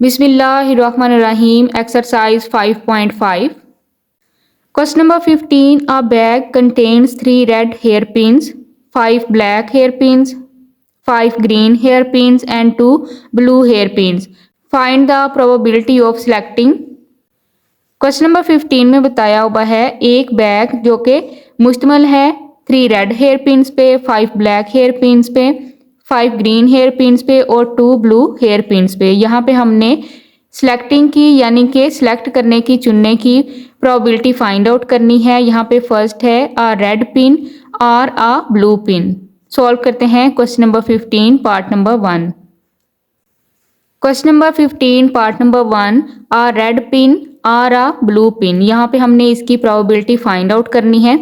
Bismillahirrahmanirrahim. Exercise 5.5. Question number 15. A bag contains 3 red hairpins, 5 black hairpins, 5 green hairpins and 2 blue hairpins. Find the probability of selecting. Question number 15 में बताया हुआ है एक bag जो कि मुश्तमिल है 3 रेड हेयर पिन्स पे, 5 ब्लैक हेयर पिन्स पे, 5 ग्रीन हेयर पिन्स पे और 2 ब्लू हेयर पिन्स पे। यहाँ पे हमने सिलेक्टिंग की यानी कि सिलेक्ट करने की, चुनने की प्रोबेबिलिटी फाइंड आउट करनी है। यहाँ पे फर्स्ट है अ रेड पिन और अ ब्लू पिन। सॉल्व करते हैं question number 15 part number 1। Question number 15 part number 1 अ रेड पिन और अ ब्लू पिन। यहाँ पे हमने इसकी प्रोबेबिलिटी फाइंड आउट करनी है।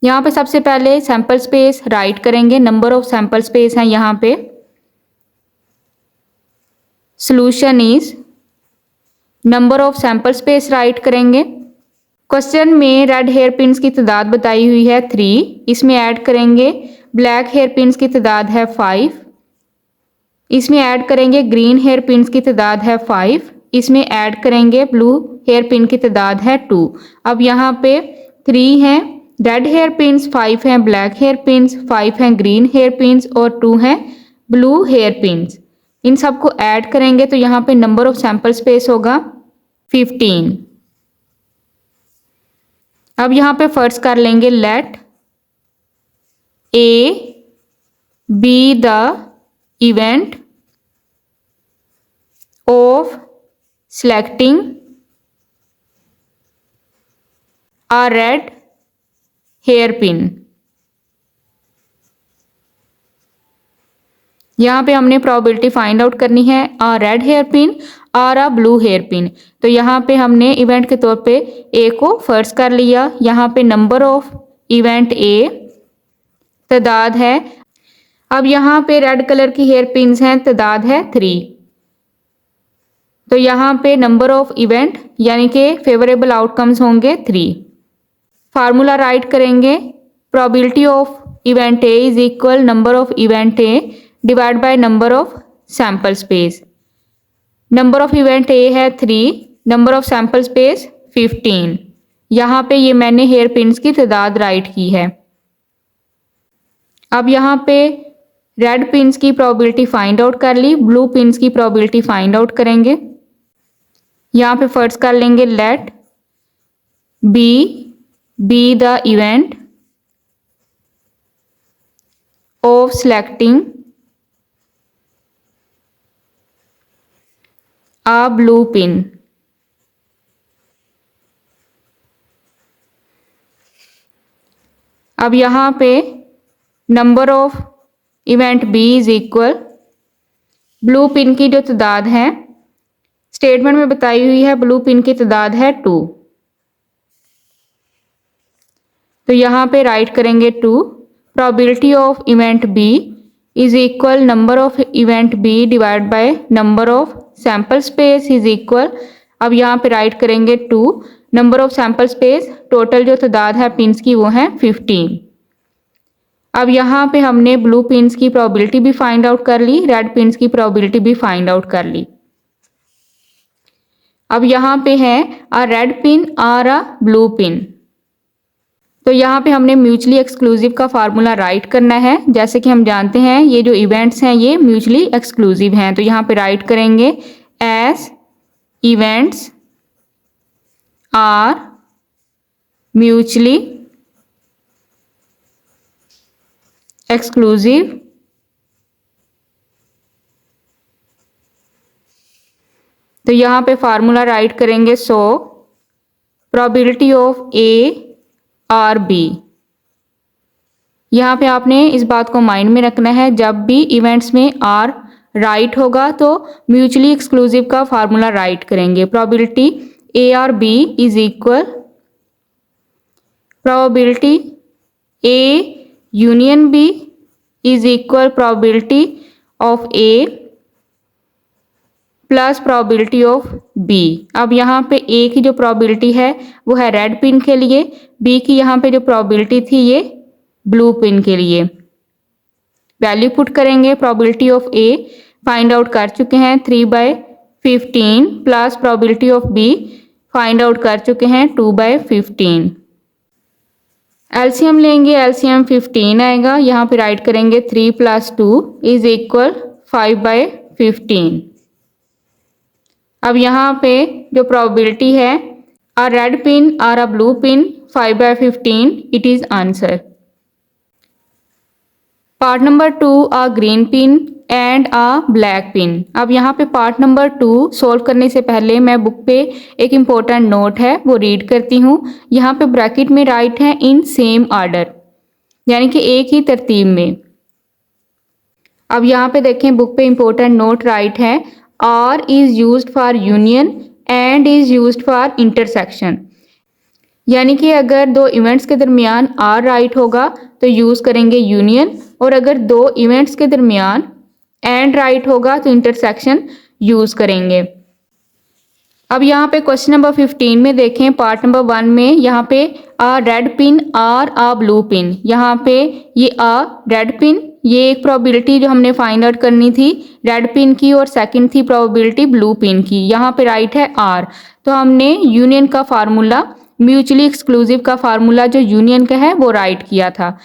यहाँ पे सबसे पहले सैंपल स्पेस राइट करेंगे, नंबर ऑफ सैंपल स्पेस है यहाँ पे। Solution is number of sample space write करेंगे। क्वेश्चन में रेड हेयर पिन्स की तादाद बताई हुई है 3, इसमें ऐड करेंगे ब्लैक हेयर पिन्स की तादाद है 5, इसमें ऐड करेंगे ग्रीन हेयर पिन्स की तादाद है 5, इसमें ऐड करेंगे ब्लू हेयर पिन की तादाद है 2। अब यहाँ पे 3 हैं रेड हेयर पिन्स, 5 हैं ब्लैक हेयर पिन्स, 5 हैं ग्रीन हेयर पिन्स और 2 हैं ब्लू हेयर पिन्स। इन सबको ऐड करेंगे तो यहाँ पे नंबर ऑफ सैंपल स्पेस होगा 15। अब यहाँ पे फर्स्ट कर लेंगे let A be the event of selecting a red hairpin। यहाँ पे हमने प्रोबेबिलिटी फाइंड आउट करनी है अ रेड हेयर पिन और अ ब्लू हेयर पिन। तो यहाँ पे हमने इवेंट के तौर पे ए को फर्स्ट कर लिया। यहाँ पे नंबर ऑफ इवेंट ए तादाद है। अब यहाँ पे रेड कलर की हेयर पिन्स हैं, तादाद है 3। तो यहाँ पे नंबर ऑफ इवेंट यानी कि फेवरेबल आउटकम्स होंगे 3। फार्मूला राइट करेंगे probability of event A is equal number of event A divide by number of sample space. Number of event A है 3, नंबर ऑफ सैंपल स्पेस 15। यहाँ पे ये मैंने hair pins की तादाद राइट की है। अब यहाँ पे रेड पिन्स की प्रोबेबिलिटी फाइंड आउट कर ली, ब्लू पिन्स की प्रोबेबिलिटी फाइंड आउट करेंगे। यहाँ पे फर्स्ट कर लेंगे let B the event of selecting a blue pin. अब यहाँ पे number of event B is equal blue pin की जो तादाद है स्टेटमेंट में बताई हुई है, ब्लू पिन की तादाद है 2। तो यहाँ पे राइट करेंगे 2। Probability of event B is equal number of event B divide by number of sample space is equal. अब यहाँ पे राइट करेंगे 2। Number of sample space total जो तादाद है पिन्स की वो है 15। अब यहाँ पे हमने ब्लू पिन्स की प्रोबेबिलिटी भी फाइंड आउट कर ली, रेड पिन्स की प्रोबेबिलिटी भी फाइंड आउट कर ली। अब यहाँ पे है अ रेड पिन और अ ब्लू पिन। तो यहाँ पे हमने म्यूचुअली एक्सक्लूसिव का फार्मूला राइट करना है। जैसे कि हम जानते हैं ये जो इवेंट्स हैं ये म्यूचुअली एक्सक्लूसिव हैं। तो यहाँ पे राइट करेंगे as events are mutually exclusive तो यहाँ पे फार्मूला राइट करेंगे सो प्रोबेबिलिटी ऑफ ए और बी। यहाँ पे आपने इस बात को माइंड में रखना है, जब भी इवेंट्स में आर राइट होगा तो म्यूचुअली एक्सक्लूसिव का फार्मूला राइट करेंगे। प्रोबेबिलिटी ए और B is equal probability A union B is equal probability of A plus probability of B. अब यहाँ पे ए की जो प्रोबेबिलिटी है वो है रेड पिन के लिए, बी की यहाँ पे जो प्रोबेबिलिटी थी ये ब्लू पिन के लिए। वैल्यू पुट करेंगे, probability of A find out कर चुके हैं 3/15 15 plus probability of B find out कर चुके हैं 2/15। एलसीएम लेंगे, एलसीएम 15 आएगा, यहाँ पे राइट करेंगे 3 + 2 इज इक्वल 5/15। अब यहाँ पे जो प्रोबेबिलिटी है अ रेड पिन और a blue pin 5/15 it is answer. Part number 2 a green pin and a black pin. अब यहाँ पे पार्ट नंबर 2 सोल्व करने से पहले मैं बुक पे एक इम्पोर्टेंट नोट है वो रीड करती हूँ। यहाँ पे ब्रैकेट में राइट है इन सेम ऑर्डर, यानी कि एक ही तरतीब में। अब यहाँ पे देखें बुक पे इम्पोर्टेंट नोट राइट है or is used for union and is used for intersection, यानी कि अगर दो इवेंट्स के दरमियान आर राइट होगा तो यूज करेंगे यूनियन, और अगर दो इवेंट्स के दरमियान एंड राइट होगा तो इंटरसेक्शन यूज करेंगे। अब यहाँ पे क्वेश्चन नंबर 15 में देखें पार्ट नंबर 1 में यहाँ पे अ रेड पिन और अ ब्लू पिन, यहाँ पे ये अ रेड पिन, ये एक प्रोबेबिलिटी जो हमने फाइंड आउट करनी थी रेड पिन की, और सेकंड थी प्रोबेबिलिटी ब्लू पिन की। यहाँ पे राइट है आर, तो हमने यूनियन का फार्मूला, म्यूचुअली एक्सक्लूसिव का फार्मूला जो यूनियन का है वो राइट किया था।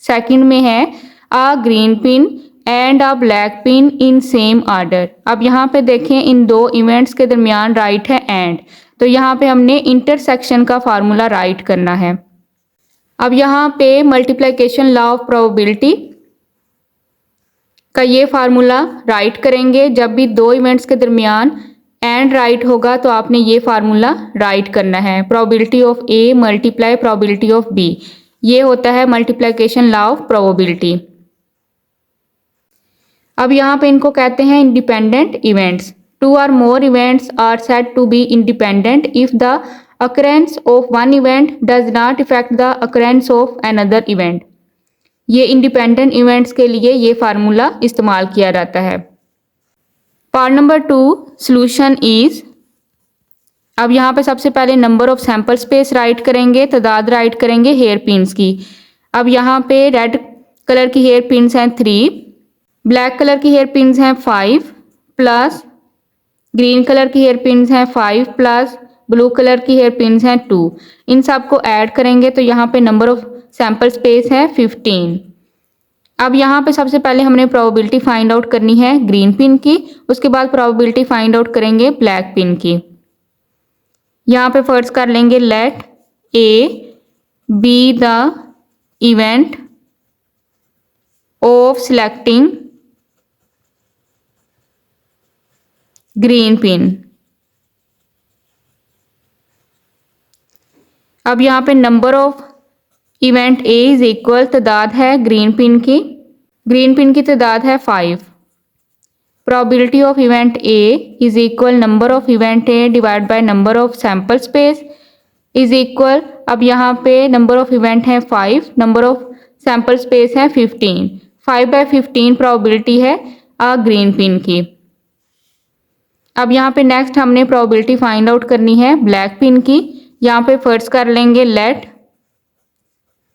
सेकंड में है a green pin and a black pin in same order. अब यहाँ पे देखें इन दो इवेंट्स के दरमियान राइट है एंड, तो यहाँ पे हमने इंटरसेक्शन का फार्मूला राइट करना है। अब यहाँ पे मल्टीप्लिकेशन लॉ ऑफ प्रोबेबिलिटी का ये फार्मूला राइट करेंगे। जब भी दो इवेंट्स के दरमियान एंड राइट होगा तो आपने ये फार्मूला राइट करना है, probability of A multiply probability of B, ये होता है मल्टीप्लिकेशन लॉ ऑफ प्रोबेबिलिटी। अब यहाँ पे इनको कहते हैं independent events. 2 or more events are said to be independent if the occurrence of one event does not affect the occurrence of another event। ये इंडिपेंडेंट इवेंट्स के लिए ये फार्मूला इस्तेमाल किया जाता है। Part number 2 solution is. अब यहाँ पे सबसे पहले number of sample space write करेंगे, तादाद राइट करेंगे हेयर पिन्स की। अब यहाँ पे रेड कलर की हेयर पिन्स हैं 3, ब्लैक कलर की हेयर पिन्स हैं 5 प्लस ग्रीन कलर की हेयर पिन्स हैं 5 प्लस ब्लू कलर की हेयर पिन्स हैं 2। इन सब को ऐड करेंगे तो यहाँ पे नंबर ऑफ सैंपल स्पेस है 15। अब यहाँ पे सबसे पहले हमने प्रोबेबिलिटी फाइंड आउट करनी है ग्रीन पिन की, उसके बाद प्रोबेबिलिटी फाइंड आउट करेंगे ब्लैक पिन की। यहाँ पे फर्ज कर लेंगे let A be the event of selecting green pin. अब यहाँ पे number of event A is equal, तादाद है ग्रीन पिन की तादाद है 5। Probability of event A is equal number of event A divide by number of sample space is equal, अब यहाँ पे नंबर ऑफ इवेंट है 5, नंबर ऑफ सैंपल स्पेस है 15। 5/15 प्रोबेबिलिटी है अ ग्रीन पिन की। अब यहाँ पे नेक्स्ट हमने प्रोबेबिलिटी फाइंड आउट करनी है ब्लैक पिन की। यहाँ पे फर्ज कर लेंगे let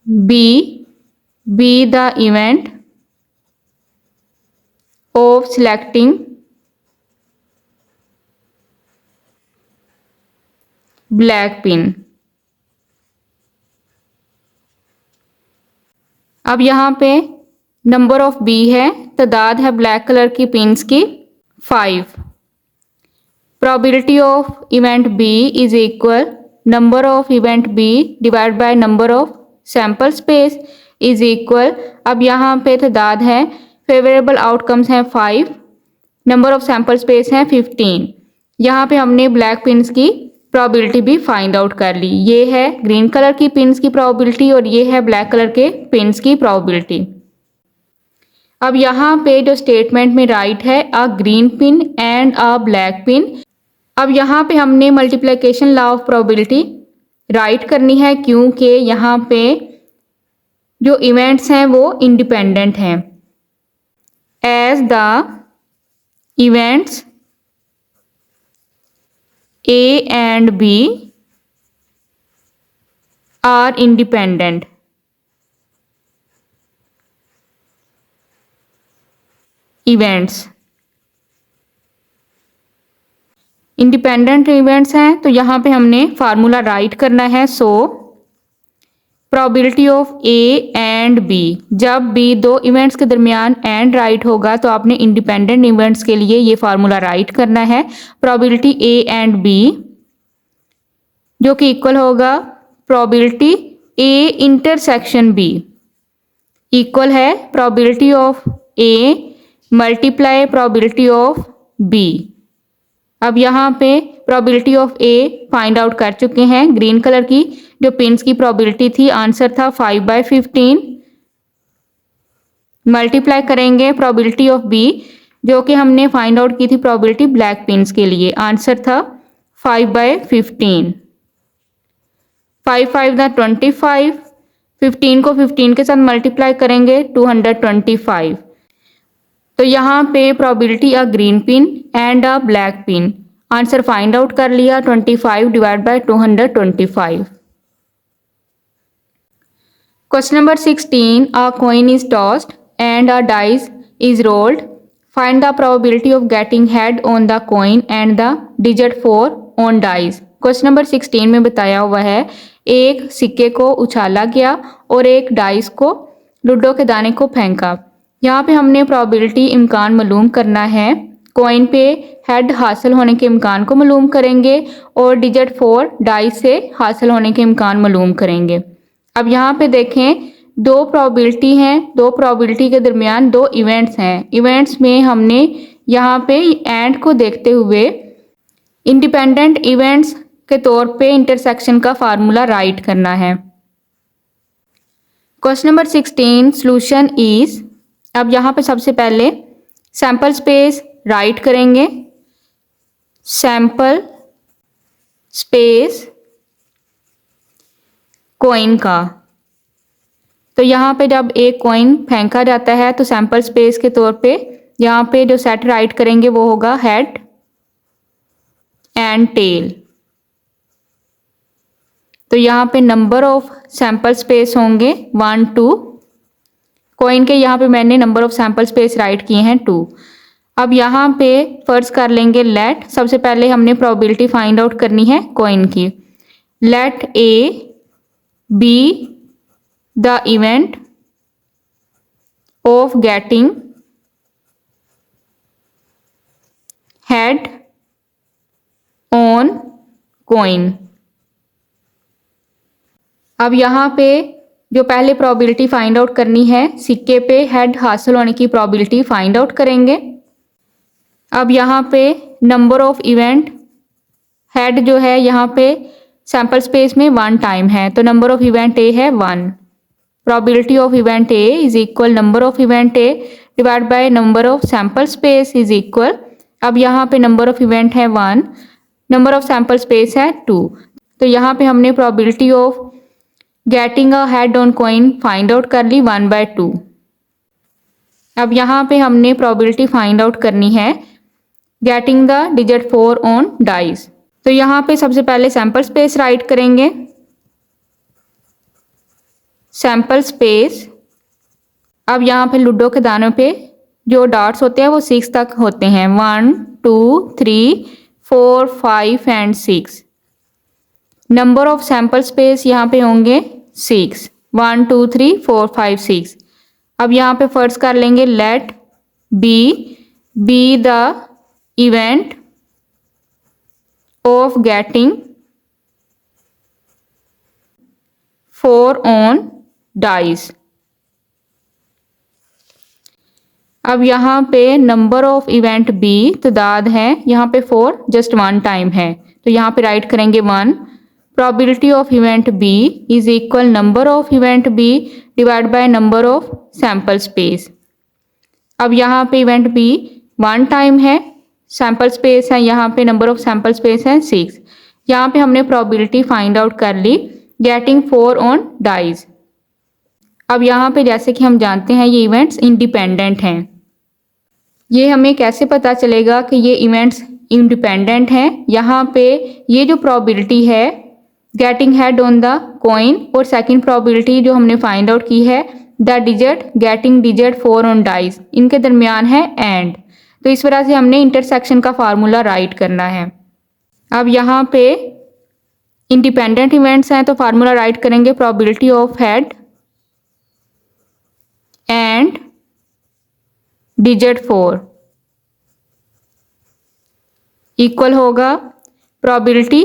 B the event of selecting black pin. अब यहाँ पे नंबर ऑफ बी है, तादाद है ब्लैक कलर की पिन्स की 5। Probability of event B is equal number of event B divide by number of sample space is equal, अब यहाँ पे तादाद है फेवरेबल आउटकम्स हैं 5, नंबर ऑफ सैंपल स्पेस हैं 15। यहाँ पे हमने ब्लैक पिन्स की प्रोबेबिलिटी भी फाइंड आउट कर ली। ये है ग्रीन कलर की पिन्स की प्रोबेबिलिटी और ये है ब्लैक कलर के पिन्स की प्रोबेबिलिटी। अब यहाँ पे जो स्टेटमेंट में राइट है a green pin and a black pin. अब यहाँ पे हमने multiplication law of probability write करनी है क्योंकि यहाँ पे जो इवेंट्स हैं वो इंडिपेंडेंट हैं। As the events A and B are independent, events independent events हैं तो यहाँ पे हमने फार्मूला राइट करना है। So probability of A and B, जब बी दो इवेंट्स के दरमियान एंड राइट होगा तो आपने इंडिपेंडेंट इवेंट्स के लिए ये फार्मूला राइट करना है। प्रोबेबिलिटी ए एंड बी जो कि इक्वल होगा probability A intersection B, equal है probability of A multiply probability of B. अब यहाँ पे probability of A find out कर चुके हैं। ग्रीन कलर की जो पिंस की प्रोबेबिलिटी थी, आंसर था 5/15। मल्टीप्लाई करेंगे प्रोबेबिलिटी ऑफ बी जो कि हमने फाइंड आउट की थी प्रोबेबिलिटी ब्लैक पिंस के लिए, आंसर था 5/15। 5 5 25, 15 को 15 के साथ मल्टीप्लाई करेंगे 225। तो यहाँ पे probability a green pin and a black pin, answer find out कर लिया 25 divide by 225। Question number 16, a coin is tossed and a dice is rolled, find the probability of getting head on the coin and the digit 4 on dice. Question number 16 में बताया हुआ है एक सिक्के को उछाला गया और एक डाइस को लूडो के दाने को फेंका। यहाँ पे हमने प्रोबेबिलिटी इम्कान मालूम करना है। कॉइन पे हेड हासिल होने के इम्कान को मालूम करेंगे और डिजिट 4 डाइस से हासिल होने के इम्कान मालूम करेंगे। अब यहाँ पे देखें दो प्रोबेबिलिटी हैं, दो प्रोबेबिलिटी के दरमियान दो इवेंट्स हैं। इवेंट्स में हमने यहाँ पे एंड को देखते हुए इंडिपेंडेंट इवेंट्स के तौर पे इंटरसेक्शन का फार्मूला राइट करना है। क्वेश्चन नंबर 16, सॉल्यूशन इज, अब यहाँ पे सबसे पहले सैंपल स्पेस राइट करेंगे। सैंपल स्पेस कॉइन का, तो यहाँ पे जब एक कॉइन फेंका जाता है तो सैंपल स्पेस के तौर पे यहाँ पे जो सेट राइट करेंगे वो होगा हेड एंड टेल। तो यहाँ पे नंबर ऑफ सैंपल स्पेस होंगे 1 2, कॉइन के यहाँ पे मैंने number of sample space right किए हैं 2। अब यहाँ पे फर्ज कर लेंगे लेट, सबसे पहले हमने प्रोबेबिलिटी फाइंड आउट करनी है कॉइन की। Let A be the event of getting head on coin. अब यहाँ पे जो पहले प्रोबेबिलिटी फाइंड आउट करनी है, सिक्के पे हेड हासिल होने की प्रोबेबिलिटी फाइंड आउट करेंगे। अब यहाँ पे नंबर ऑफ इवेंट, हेड जो है यहाँ पे सैंपल स्पेस में 1 टाइम है तो नंबर ऑफ इवेंट ए है 1। Probability of event A is equal number of event A divide by number of sample space is equal, अब यहाँ पे नंबर ऑफ इवेंट है 1, नंबर ऑफ सैंपल स्पेस है 2, तो यहाँ पे हमने probability of getting a head on coin find out कर ली 1/2। अब यहाँ पे हमने प्रोबेबिलिटी फाइंड आउट करनी है getting the digit 4 on dice. तो यहाँ पे सबसे पहले सैंपल स्पेस राइट करेंगे। सैंपल स्पेस, अब यहाँ पे लूडो के दानों पे जो डॉट्स होते हैं वो 6 तक होते हैं, 1 2 3 4 5 and 6। Number of sample space यहाँ पे होंगे 6, 1 2 3 4 5 6। अब यहाँ पे फर्ज कर लेंगे let B the event of getting 4 on dice. अब यहाँ पे नंबर ऑफ इवेंट बी तादाद है, यहाँ पे 4 जस्ट 1 टाइम है तो यहाँ पे राइट करेंगे 1। Probability of event B is equal number of event B divide by number of sample space. अब यहाँ पे इवेंट बी 1 टाइम है, सैंपल स्पेस है यहाँ पे नंबर ऑफ सैंपल स्पेस है 6। यहाँ पे हमने प्रोबेबिलिटी फाइंड आउट कर ली गेटिंग 4 ऑन डाइज। अब यहाँ पे जैसे कि हम जानते हैं ये इवेंट्स इंडिपेंडेंट हैं। ये हमें कैसे पता चलेगा कि ये इवेंट्स इंडिपेंडेंट हैं? यहाँ पे ये जो प्रोबेबिलिटी है getting head on the coin और सेकंड प्रोबेबिलिटी जो हमने फाइंड आउट की है the digit getting digit 4 on dice, इनके दरमियान है एंड। तो इस वजह से हमने इंटरसेक्शन का फार्मूला राइट करना है। अब यहाँ पे इंडिपेंडेंट इवेंट्स हैं तो फार्मूला राइट करेंगे probability of head and digit 4 equal होगा probability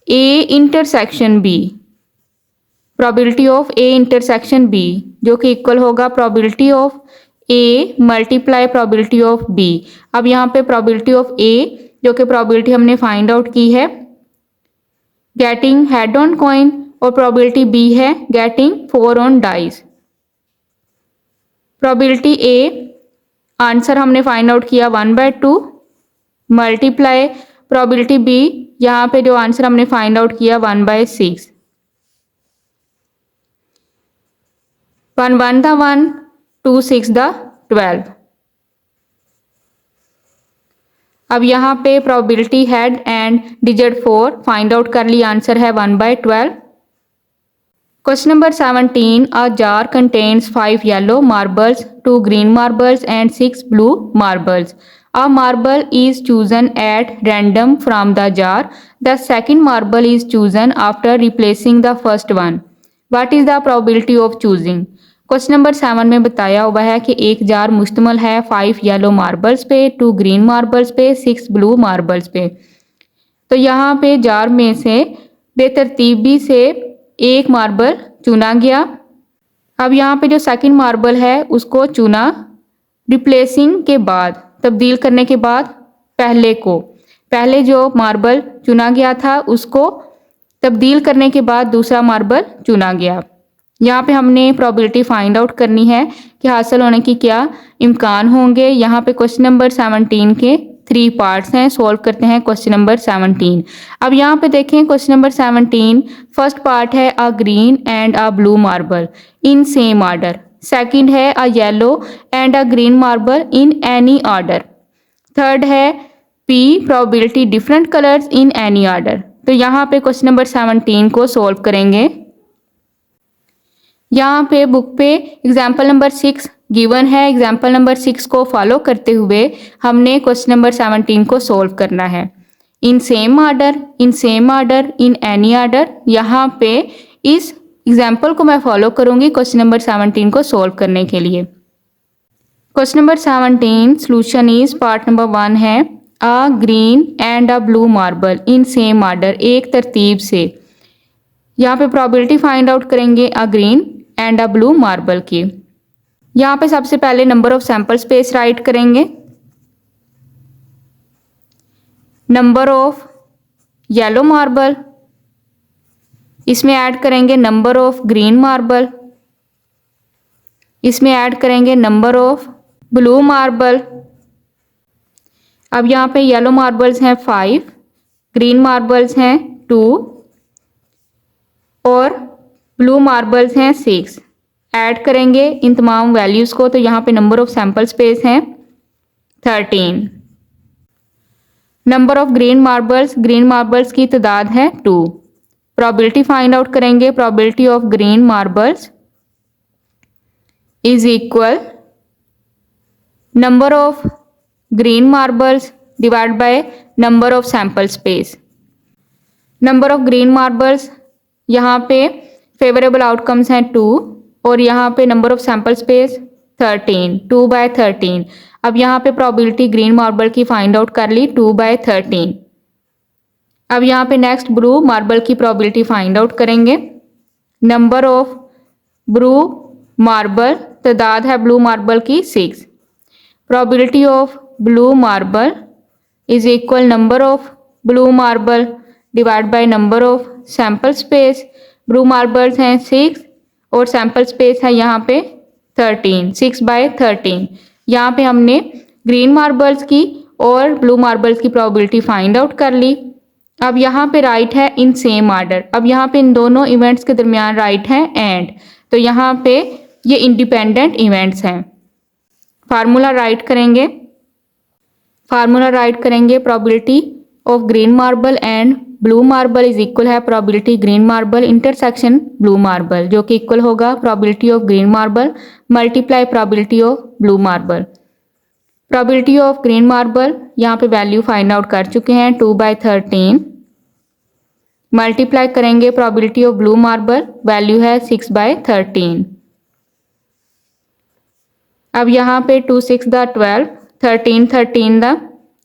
A intersection B, probability of A intersection B जो कि इक्वल होगा probability of A multiply probability of B. अब यहाँ पे प्रोबेबिलिटी ऑफ ए जो कि प्रोबेबिलिटी हमने फाइंड आउट की है गेटिंग हेड ऑन कॉइन और प्रोबेबिलिटी बी है getting 4 on dice. Probability A answer हमने फाइंड आउट किया 1/2 मल्टीप्लाई प्रोबेबिलिटी बी यहाँ पे जो आंसर हमने फाइंड आउट किया 1/6। 1 1 था 1, 2 6 था 12। अब यहाँ पे probability head and digit 4 find out कर ली, आंसर है 1/12। Question number 17 a jar contains 5 yellow marbles, 2 green marbles and 6 blue marbles. A marble is chosen at random from the jar. The second marble is chosen after replacing the first one. What is the probability of choosing? Question number 7 में बताया हुआ है कि एक jar मुश्तमिल है 5 yellow marbles पे, 2 green marbles पे, 6 ब्लू मार्बल्स पे। तो यहाँ पे जार में से बेतरतीबी से एक मार्बल चुना गया। अब यहाँ पे जो सेकंड मार्बल है उसको चुना रिप्लेसिंग के बाद, तब्दील करने के बाद पहले जो मार्बल चुना गया था उसको तब्दील करने के बाद दूसरा मार्बल चुना गया। यहाँ पे हमने प्रोबेबिलिटी फाइंड आउट करनी है कि हासिल होने की क्या इम्कान होंगे। यहाँ पे क्वेश्चन नंबर 17 के 3 पार्ट्स हैं, सोल्व करते हैं क्वेश्चन नंबर 17। अब यहाँ पे देखें क्वेश्चन नंबर 17 फर्स्ट पार्ट है a green and a blue marble in same order, second है a yellow and a green marble in any order, third है P probability different colours in any order. तो यहाँ पे question number 17 को solve करेंगे। यहाँ पे बुक पे एग्जाम्पल नंबर 6 गिवन है, एग्जाम्पल नंबर 6 को फॉलो करते हुए हमने क्वेश्चन नंबर 17 को सोल्व करना है। इन सेम ऑर्डर, इन सेम ऑर्डर, इन एनी ऑर्डर, यहाँ पे इस एग्जाम्पल को मैं फॉलो करूँगी क्वेश्चन नंबर 17 को सोल्व करने के लिए। Question number 17 solution is part number 1 है a green and a blue marble in same order, एक तरतीब से। यहाँ पे प्रोबेबिलिटी फाइंड आउट करेंगे a green and a blue marble की। यहाँ पे सबसे पहले number of sample space write करेंगे, नंबर ऑफ येलो मार्बल, इसमें ऐड करेंगे नंबर ऑफ ग्रीन मार्बल, इसमें ऐड करेंगे नंबर ऑफ ब्लू मार्बल। अब यहाँ पे येलो मार्बल्स हैं 5, ग्रीन मार्बल्स हैं 2 और ब्लू मार्बल्स हैं 6। ऐड करेंगे इन तमाम वैल्यूज़ को, तो यहाँ पे नंबर ऑफ सैंपल स्पेस हैं 13। नंबर ऑफ ग्रीन मार्बल्स की तादाद है 2। प्रोबेबिलिटी फाइंड आउट करेंगे, probability of green marbles is equal number of green marbles divide by number of sample space. Number of green marbles यहाँ पे favourable outcomes हैं 2 और यहाँ पे नंबर ऑफ सैंपल स्पेस 13, 2/13। अब यहाँ पे प्रोबेबिलिटी ग्रीन मार्बल की फाइंड आउट कर ली 2/13। अब यहाँ पे नेक्स्ट ब्लू मार्बल की प्रोबेबिलिटी फाइंड आउट करेंगे। नंबर ऑफ ब्लू मार्बल, तादाद है ब्लू मार्बल की 6। Probability of blue marble is equal number of blue marble divide by number of sample space. Blue marbles हैं 6 और सैंपल स्पेस है यहाँ पे 13, 6/13। यहाँ पे हमने ग्रीन मार्बल्स की और ब्लू मार्बल्स की प्रोबेबिलिटी फाइंड आउट कर ली। अब यहाँ पे राइट है इन सेम ऑर्डर। अब यहाँ पे इन दोनों इवेंट्स के दरमियान राइट है एंड, तो यहाँ पे ये इंडिपेंडेंट इवेंट्स हैं। फार्मूला राइट करेंगे, फार्मूला राइट करेंगे probability of green marble and blue marble is equal है probability green marble intersection blue marble, जो कि इक्वल होगा probability of green marble multiply probability of blue marble. Probability of green marble, यहाँ पे value find out कर चुके हैं 2/13। Multiply करेंगे probability of blue marble, value है 6/13। अब यहाँ पे 2 6 the 12, 13 13 the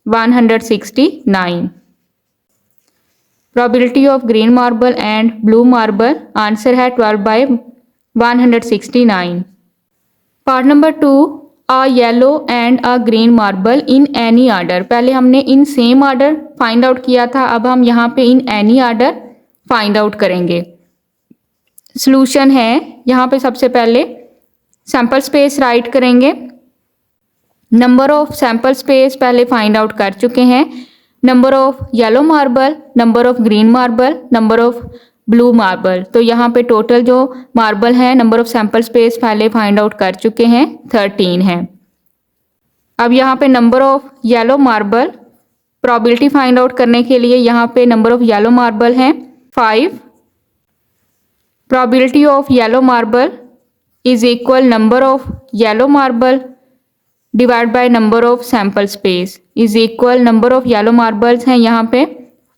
169। Probability of green marble and blue marble, answer है 12/169। Part number 2, a yellow and a green marble in any order. पहले हमने in same order find out किया था, अब हम यहाँ पे इन एनी आर्डर फाइंड आउट करेंगे। सॉल्यूशन है, यहाँ पे सबसे पहले सैंपल स्पेस राइट करेंगे। नंबर ऑफ सैंपल स्पेस पहले फाइंड आउट कर चुके हैं। Number of yellow marble, number of green marble, number of blue marble. तो यहाँ पे टोटल जो मार्बल है, नंबर ऑफ सैंपल स्पेस पहले फाइंड आउट कर चुके हैं, 13 है। अब यहाँ पे number of yellow marble, probability find out करने के लिए यहाँ पे नंबर ऑफ येलो मार्बल है 5। Probability of yellow marble is equal number of yellow marble divide by number of sample space is equal number of yellow marbles हैं यहाँ पे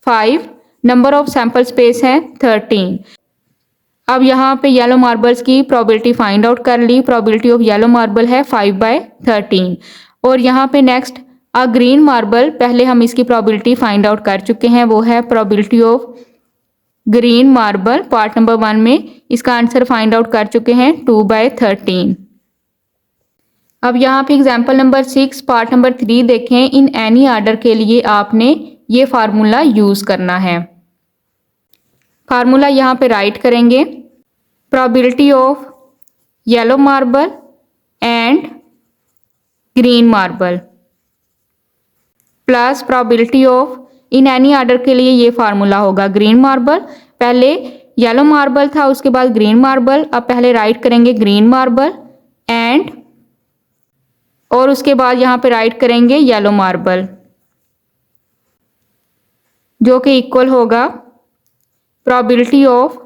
5, number of sample space है 13। अब यहाँ पे येलो मार्बल्स की probability find out कर ली। प्रोबेबिलिटी ऑफ येलो मार्बल है 5/13। और यहाँ पे नेक्स्ट अ ग्रीन मार्बल, पहले हम इसकी प्रोबेबिलिटी फाइंड आउट कर चुके हैं, वो है probability of green marble. Part number 1 में इसका आंसर फाइंड आउट कर चुके हैं 2/13। अब यहाँ पे एग्जाम्पल नंबर 6 पार्ट नंबर 3 देखें। इन एनी आर्डर के लिए आपने ये फार्मूला यूज करना है। फार्मूला यहाँ पे राइट करेंगे, probability of yellow marble and green marble plus probability of, in any order के लिए ये फार्मूला होगा ग्रीन मार्बल, पहले येलो मार्बल था उसके बाद ग्रीन मार्बल, अब पहले राइट करेंगे ग्रीन मार्बल एंड, और उसके बाद यहाँ पे राइट करेंगे येलो मार्बल, जो कि इक्वल होगा प्रोबेबिलिटी ऑफ,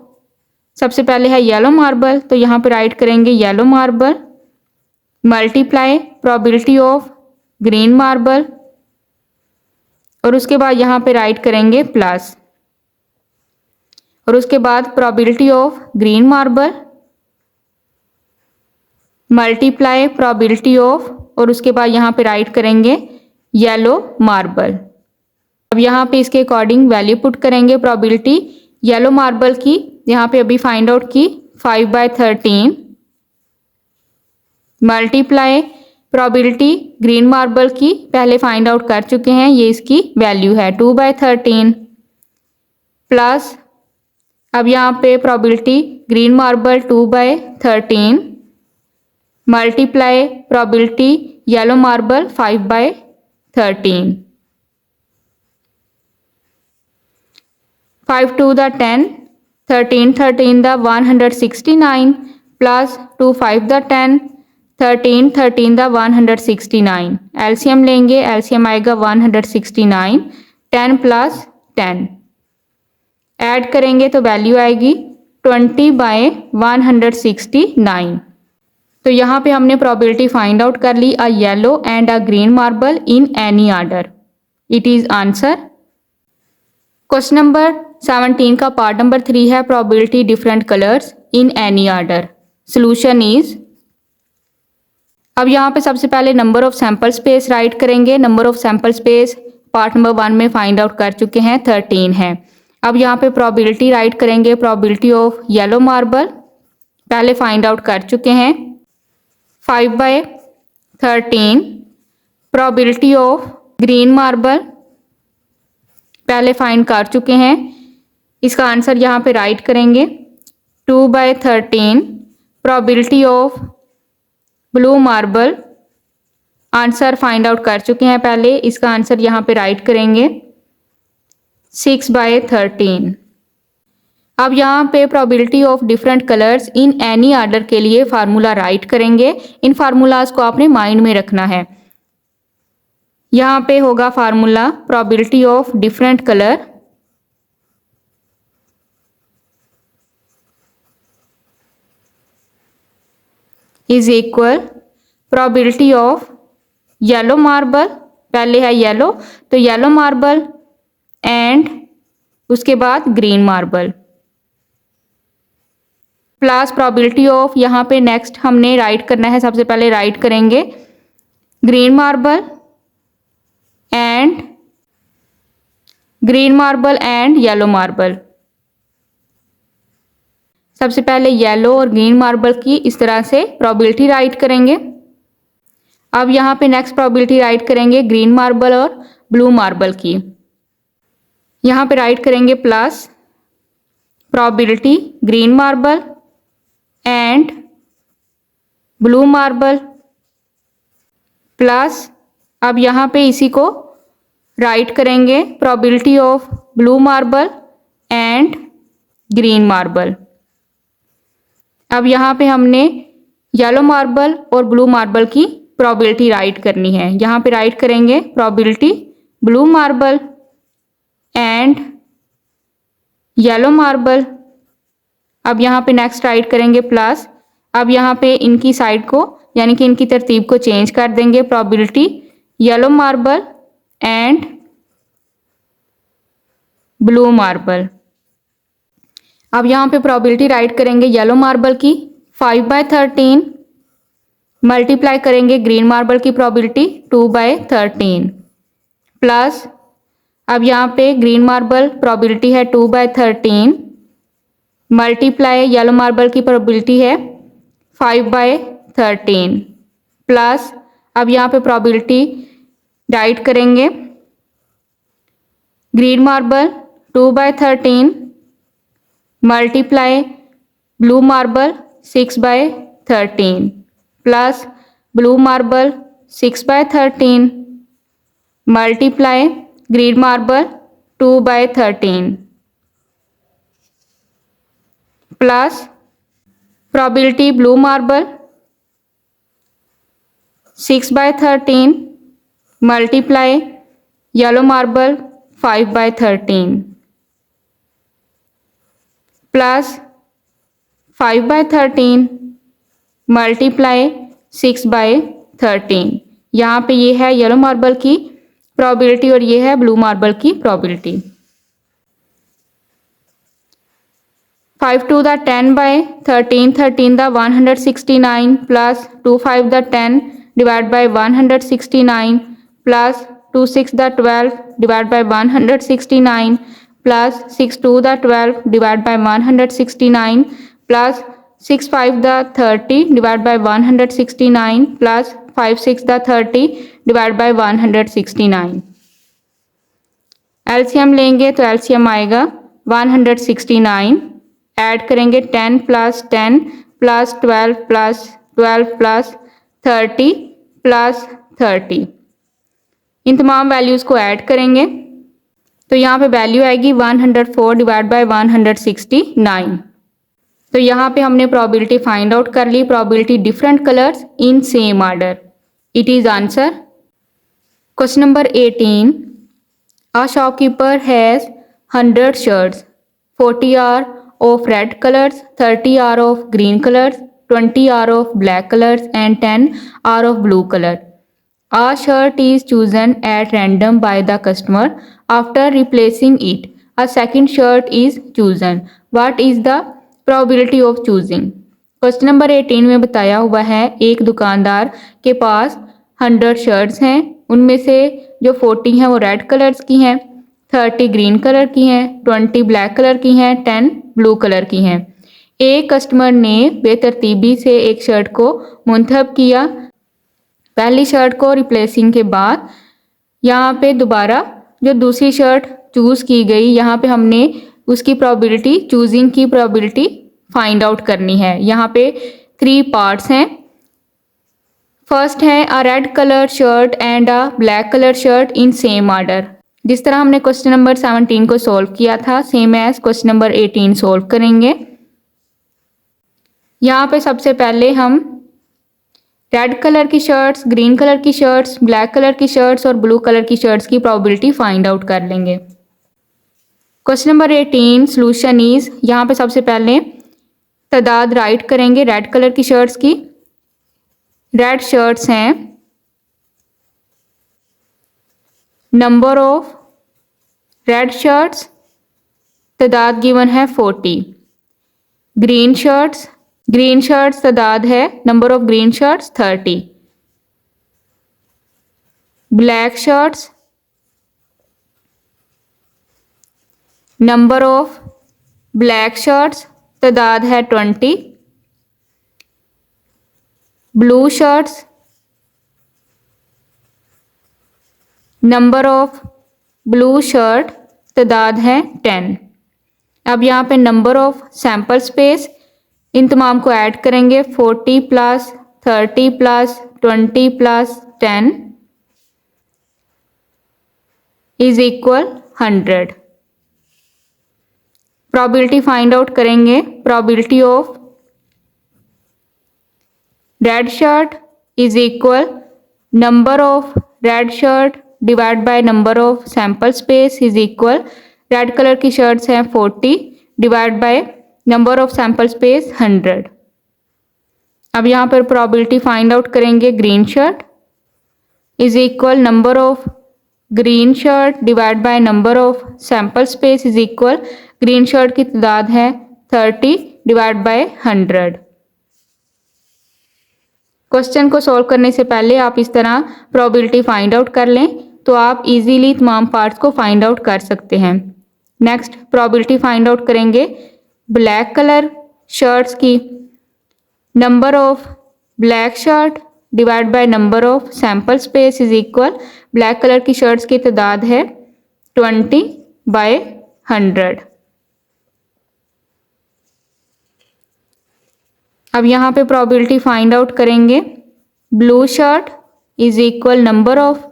सबसे पहले है येलो मार्बल तो यहाँ पे राइट करेंगे yellow marble multiply probability of green marble, और उसके बाद यहाँ पे राइट करेंगे प्लस, और उसके बाद probability of green marble multiply probability of, और उसके बाद यहाँ पे राइट करेंगे येलो मार्बल। अब यहाँ पे इसके अकॉर्डिंग वैल्यू पुट करेंगे। प्रोबेबिलिटी येलो मार्बल की यहाँ पे अभी फाइंड आउट की 5/13 मल्टीप्लाई प्रोबेबिलिटी ग्रीन मार्बल की पहले फाइंड आउट कर चुके हैं, ये इसकी वैल्यू है 2/13 प्लस, अब यहाँ पे probability green marble 2/13 multiply probability yellow marble 5/13, 5 2 the 10, 13 13 the 169 plus 2 5 the 10, 13 13 the 169। LCM लेंगे, एलसीएम आएगा 169, 10 प्लस 10 ऐड करेंगे तो वैल्यू आएगी 20/169। तो यहाँ पे हमने प्रोबेबिलिटी फाइंड आउट कर ली, a yellow and a green marble in any order. It is answer. Question number 17 का पार्ट नंबर 3 है probability different colours in any order. Solution is, अब यहाँ पे सबसे पहले number of sample space write करेंगे। Number of sample space part number 1 में find out कर चुके हैं, 13 है। अब यहाँ पे प्रोबेबिलिटी राइट करेंगे, प्रोबेबिलिटी ऑफ येलो मार्बल पहले फाइंड आउट कर चुके हैं 5/13, प्रोबेबिलिटी ऑफ ग्रीन मार्बल पहले फाइंड कर चुके हैं, इसका आंसर यहाँ पे राइट करेंगे 2/13, probability of blue marble answer find out कर चुके हैं पहले, इसका आंसर यहाँ पे राइट करेंगे 6/13। अब यहाँ पे probability of different colours in any order के लिए फार्मूला राइट करेंगे। इन फार्मूलाज को आपने माइंड में रखना है। यहाँ पे होगा formula probability of different colour is equal probability of yellow marble, पहले है येलो तो येलो मार्बल एंड उसके बाद green marble plus probability of, यहाँ पे नेक्स्ट हमने राइट करना है, सबसे पहले राइट करेंगे green marble and yellow marble. सबसे पहले येलो और ग्रीन मार्बल की इस तरह से प्रोबेबिलिटी राइट करेंगे। अब यहाँ पे नेक्स्ट प्रोबेबिलिटी राइट करेंगे ग्रीन मार्बल और ब्लू मार्बल की। यहाँ पे राइट करेंगे plus probability green marble and blue marble plus, अब यहाँ पे इसी को राइट करेंगे probability of blue marble and green marble. अब यहाँ पे हमने येलो मार्बल और ब्लू मार्बल की प्रोबेबिलिटी राइट करनी है। यहाँ पे राइट करेंगे probability blue marble and yellow marble. अब यहाँ पे नेक्स्ट राइट करेंगे प्लस, अब यहाँ पे इनकी साइड को यानी कि इनकी तरतीब को चेंज कर देंगे, probability yellow marble and blue marble. अब यहाँ पे प्रोबेबिलिटी राइट करेंगे येलो मार्बल की 5/13 मल्टीप्लाई करेंगे ग्रीन मार्बल की प्रोबेबिलिटी 2/13 प्लस, अब यहाँ पे ग्रीन मार्बल प्रोबेबिलिटी है 2/13 मल्टीप्लाई येलो मार्बल की प्रोबेबिलिटी है 5/13 प्लस, अब यहाँ पे प्रोबेबिलिटी राइट करेंगे green marble 2/13 multiply blue marble 6/13 plus blue marble 6/13 multiply green marble 2/13 plus probability blue marble 6/13 multiply yellow marble 5/13 plus 5/13 multiply 6/13। यहाँ पे ये है येलो मार्बल की प्रोबेबिलिटी और ये है ब्लू मार्बल की probability. 5 to the 10/13, 13 the 169 plus 2 5 the 10 divided by 169 plus 2 6 the 12 divided by 169 plus 6 2 the 12 divided by 169 plus 6 5 the 30 divided by 169 plus 5 6 the 30 divided by 169। LCM लेंगे तो एलसीएम आएगा 169, add करेंगे 10 plus 10 plus 12 plus 12 plus 30 plus 30। इन तमाम values को add करेंगे तो यहाँ पे वैल्यू आएगी 104 डिवाइड बाय 169। तो यहाँ पे हमने प्रोबेबिलिटी फाइंड आउट कर ली, probability different colours in same order. It is answer. Question number 18, a shopkeeper has 100 shirts, 40 are of red colors, 30 are of green colors, 20 are of black colors and 10 are of blue color. A shirt is chosen at random by the customer. After replacing it, a second shirt is chosen. What is the probability of choosing? Question number 18 में बताया हुआ है एक दुकानदार के पास 100 shirts हैं, उनमें से जो 40 हैं वो रेड कलर्स की हैं, 30 ग्रीन कलर की हैं, 20 ब्लैक कलर की हैं, 10 ब्लू कलर की हैं। एक कस्टमर ने बेतरतीबी से एक शर्ट को मुंतखब किया। पहली शर्ट को रिप्लेसिंग के बाद यहाँ पे दोबारा जो दूसरी शर्ट चूज़ की गई, यहाँ पे हमने उसकी प्रोबेबिलिटी, चूजिंग की प्रोबेबिलिटी फाइंड आउट करनी है। यहाँ पे 3 पार्ट्स हैं। फर्स्ट है a red colour shirt and a black colour shirt in same order. जिस तरह हमने क्वेश्चन नंबर 17 को सॉल्व किया था, same as question number 18 solve करेंगे। यहाँ पे सबसे पहले हम रेड कलर की शर्ट्स, ग्रीन कलर की शर्ट्स, ब्लैक कलर की शर्ट्स और ब्लू कलर की शर्ट्स की प्रोबेबिलिटी फाइंड आउट कर लेंगे। क्वेश्चन नंबर 18 सॉल्यूशन इज, यहाँ पे सबसे पहले तादाद राइट करेंगे रेड कलर की शर्ट्स की। रेड शर्ट्स हैं नंबर ऑफ रेड शर्ट्स, तादाद गिवन है 40। ग्रीन शर्ट्स तादाद है, number of green shirts 30। Black shirts, number of black shirts तादाद है 20। Blue shirts, number of blue shirt तादाद है 10। अब यहाँ पे नंबर ऑफ सैंपल स्पेस, इन तमाम को ऐड करेंगे। 40 plus 30 plus 20 plus 10 is equal 100। Probability find out करेंगे। Probability of red shirt is equal number of red shirt divide by number of sample space is equal, red colour की shirts हैं 40 divide by number of sample space 100। अब यहाँ पर probability find out करेंगे। Green shirt is equal number of green shirt divide by number of sample space is equal, green shirt की तादाद है 30 divide by 100। Question को solve करने से पहले आप इस तरह प्रोबेबिलिटी फाइंड आउट कर लें तो आप इजीली तमाम पार्ट्स को फाइंड आउट कर सकते हैं। नेक्स्ट प्रोबेबिलिटी फाइंड आउट करेंगे ब्लैक कलर शर्ट्स की। Number of black shirt divide by number of sample space is equal, black colour की शर्ट्स की तादाद है 20 बाय 100। अब यहाँ पे प्रोबेबिलिटी फाइंड आउट करेंगे। Blue shirt is equal number of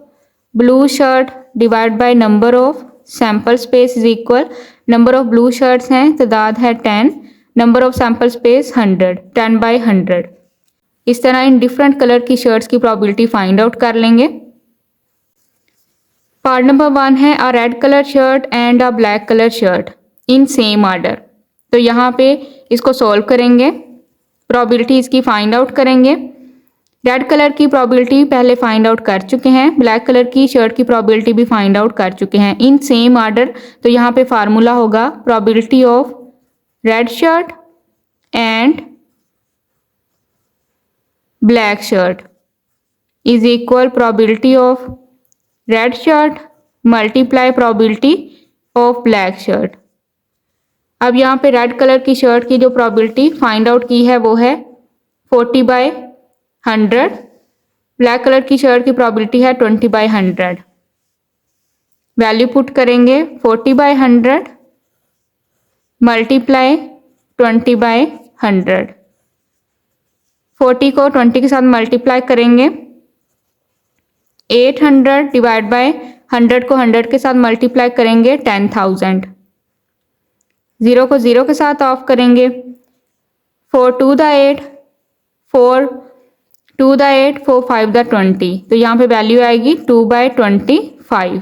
blue shirt divide by number of sample space is equal, number of blue shirts हैं तादाद है 10, number of sample space 100, 10 by 100। इस तरह इन डिफरेंट कलर की शर्ट्स की probability find out कर लेंगे। पार्ट नंबर 1 है a red colour shirt and a black colour shirt in same order. तो यहाँ पे इसको सॉल्व करेंगे, प्रोबेबिलिटी इसकी फाइंड आउट करेंगे। रेड कलर की प्रोबेबिलिटी पहले फाइंड आउट कर चुके हैं, ब्लैक कलर की शर्ट की प्रोबेबिलिटी भी फाइंड आउट कर चुके हैं इन सेम ऑर्डर। तो यहाँ पे फार्मूला होगा probability of red shirt and black shirt is equal probability of red shirt multiply probability of black shirt. अब यहाँ पे रेड कलर की शर्ट की जो प्रोबेबिलिटी फाइंड आउट की है वो है 40 बाय 100, ब्लैक कलर की शर्ट की प्रोबेबिलिटी है 20 बाय 100। वैल्यू पुट करेंगे 40 बाय 100 मल्टीप्लाई 20 बाय 100। 40 को 20 के साथ मल्टीप्लाई करेंगे, 800 डिवाइड बाय 100 को 100 के साथ मल्टीप्लाई करेंगे 10,000। 0 को 0 के साथ ऑफ करेंगे, 4 2 द 8, 4 2 द 8, 4 5 द 20। तो यहाँ पे वैल्यू आएगी 2 by 25।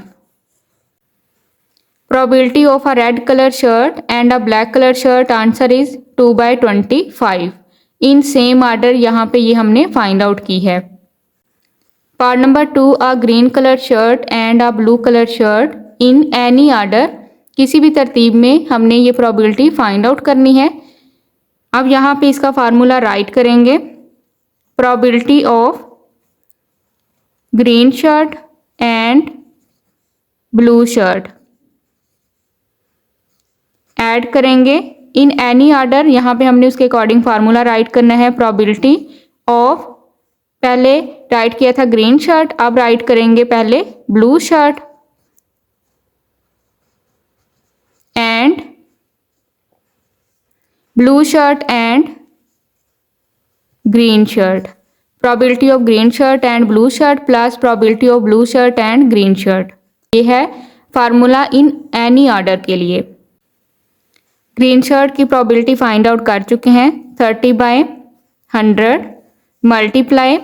Probability of a red colour shirt and a black colour shirt answer is 2 by 25 in same order. यहाँ पे ये हमने फाइंड आउट की है। Part number 2 a green colour shirt and a blue colour shirt in any order, किसी भी तरतीब में हमने ये प्रोबेबिलिटी फाइंड आउट करनी है। अब यहाँ पे इसका फार्मूला राइट करेंगे। Probability of green shirt and blue shirt add करेंगे इन एनी ऑर्डर। यहाँ पे हमने उसके अकॉर्डिंग फार्मूला राइट करना है। प्रोबेबिलिटी ऑफ, पहले राइट किया था ग्रीन शर्ट, अब राइट करेंगे पहले blue shirt and blue shirt and green shirt. Probability of green shirt and blue shirt plus probability of blue shirt and green shirt, ये है फार्मूला इन एनी ऑर्डर के लिए। Green shirt की probability find out कर चुके हैं, 30 by 100 multiply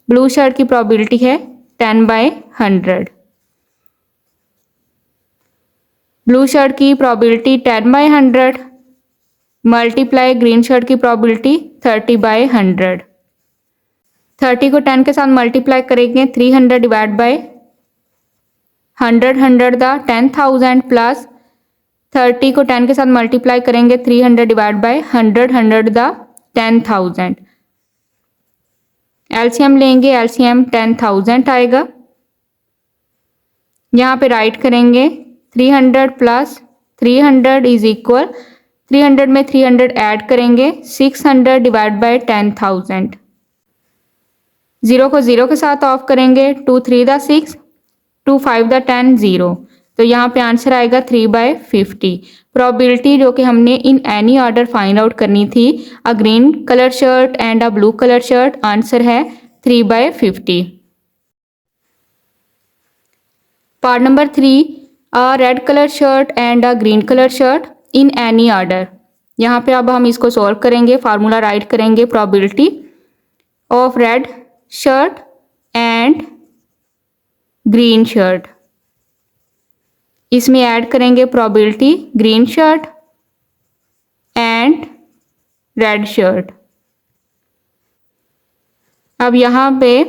blue shirt की probability है 10 बाय 100। ब्लू शर्ट की probability 10 by 100 multiply green shirt की प्रोबेबिलिटी 30 बाय 100। 30 को 10 के साथ मल्टीप्लाई करेंगे, 300 डिवाइड बाय 100 100 द 10,000 प्लस 30 को 10 के साथ मल्टीप्लाई करेंगे 300 डिवाइड बाय 100 100 द 10,000। एलसीएम लेंगे, एलसीएम 10,000 आएगा। यहाँ पे राइट करेंगे 300 प्लस 300 इज इक्वल 300 में 300 ऐड करेंगे 600 डिवाइड बाय 10,000। 0 को 0 के साथ ऑफ करेंगे 2 3 द 6 2 5 द 10 0। तो यहाँ पे आंसर आएगा 3/50। प्रोबेबिलिटी जो कि हमने in any order find out करनी थी, a green colour shirt and a blue colour shirt, answer है 3/50। Part number 3, a red colour shirt and a green colour shirt in any order. यहाँ पे अब हम इसको सॉल्व करेंगे, फार्मूला राइट करेंगे, probability of red shirt and green shirt. इसमें add करेंगे probability green shirt and red shirt. अब यहाँ पे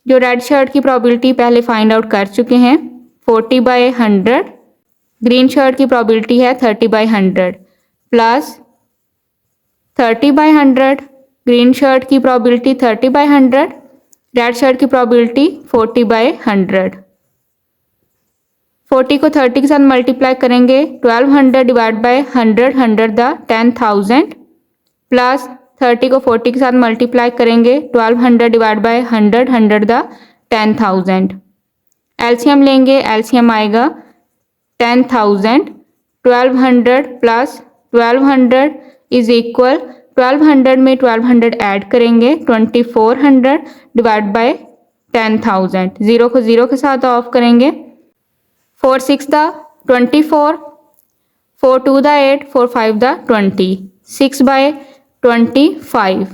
जो रेड शर्ट की प्रोबेबिलिटी पहले फाइंड आउट कर चुके हैं 40/100, ग्रीन शर्ट की प्रोबेबिलिटी है 30/100 प्लस 30/100, ग्रीन शर्ट की प्रोबेबिलिटी 30/100, रेड शर्ट की प्रोबेबिलिटी 40/100। 40 को 30 के साथ मल्टीप्लाई करेंगे 1200 डिवाइड बाय 100 100 द 10,000 प्लस 30 को 40 के साथ मल्टीप्लाई करेंगे 1200 डिवाइड बाय 100 100 द 10,000। एलसीएम लेंगे, एलसीएम आएगा 10,000, 1200 प्लस 1200 इज इक्वल 1200 में 1200 ऐड करेंगे 2400 डिवाइड बाय 10,000। 0 को 0 के साथ ऑफ करेंगे 4 6 the 24, 4 2 the 8, 4 5 the 20, 6/25।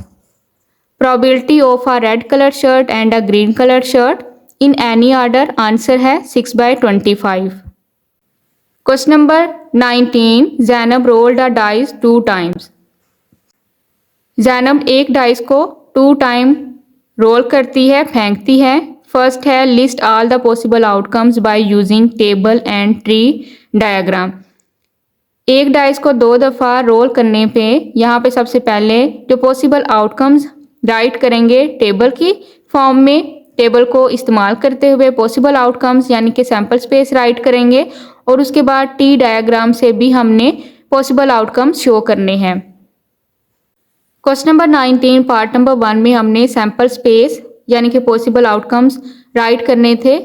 Probability of a red colour shirt and a green colour shirt in any order, answer है 6/25। क्वेश्चन नंबर 19, जैनब रोल्ड अ dice 2 times. Zainab एक dice को 2 time role करती है, फेंकती है। फर्स्ट है list all the possible outcomes by using table and tree diagram. एक dice को 2 दफ़ा रोल करने पे यहाँ पे सबसे पहले जो पॉसिबल आउटकम्स राइट करेंगे टेबल की फॉर्म में, टेबल को इस्तेमाल करते हुए पॉसिबल आउटकम्स यानी कि सैम्पल स्पेस राइट करेंगे और उसके बाद टी डायग्राम से भी हमने पॉसिबल आउटकम्स शो करने हैं। क्वेश्चन नंबर 19 पार्ट नंबर 1 में हमने सैम्पल स्पेस यानी कि पॉसिबल आउटकम्स राइट करने थे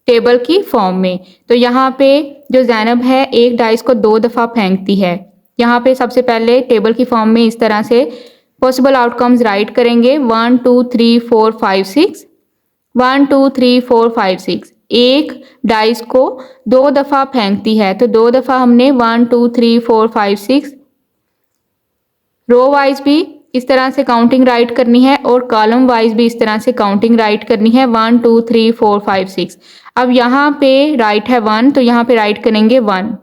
टेबल की फॉर्म में। तो यहाँ पे जो जैनब है एक डाइस को 2 दफ़ा फेंकती है। यहाँ पे सबसे पहले टेबल की फॉर्म में इस तरह से पॉसिबल आउटकम्स राइट करेंगे 1 2 3 4 5 6, 1 2 3 4 5 6। एक डाइस को 2 दफ़ा फेंकती है तो 2 दफ़ा हमने 1 2 3 4 5 6 रो वाइज भी इस तरह से काउंटिंग राइट करनी है और कॉलम वाइज भी इस तरह से काउंटिंग राइट करनी है 1 2 3 4 5 6। अब यहाँ पे राइट है 1 तो यहाँ पे राइट करेंगे 1।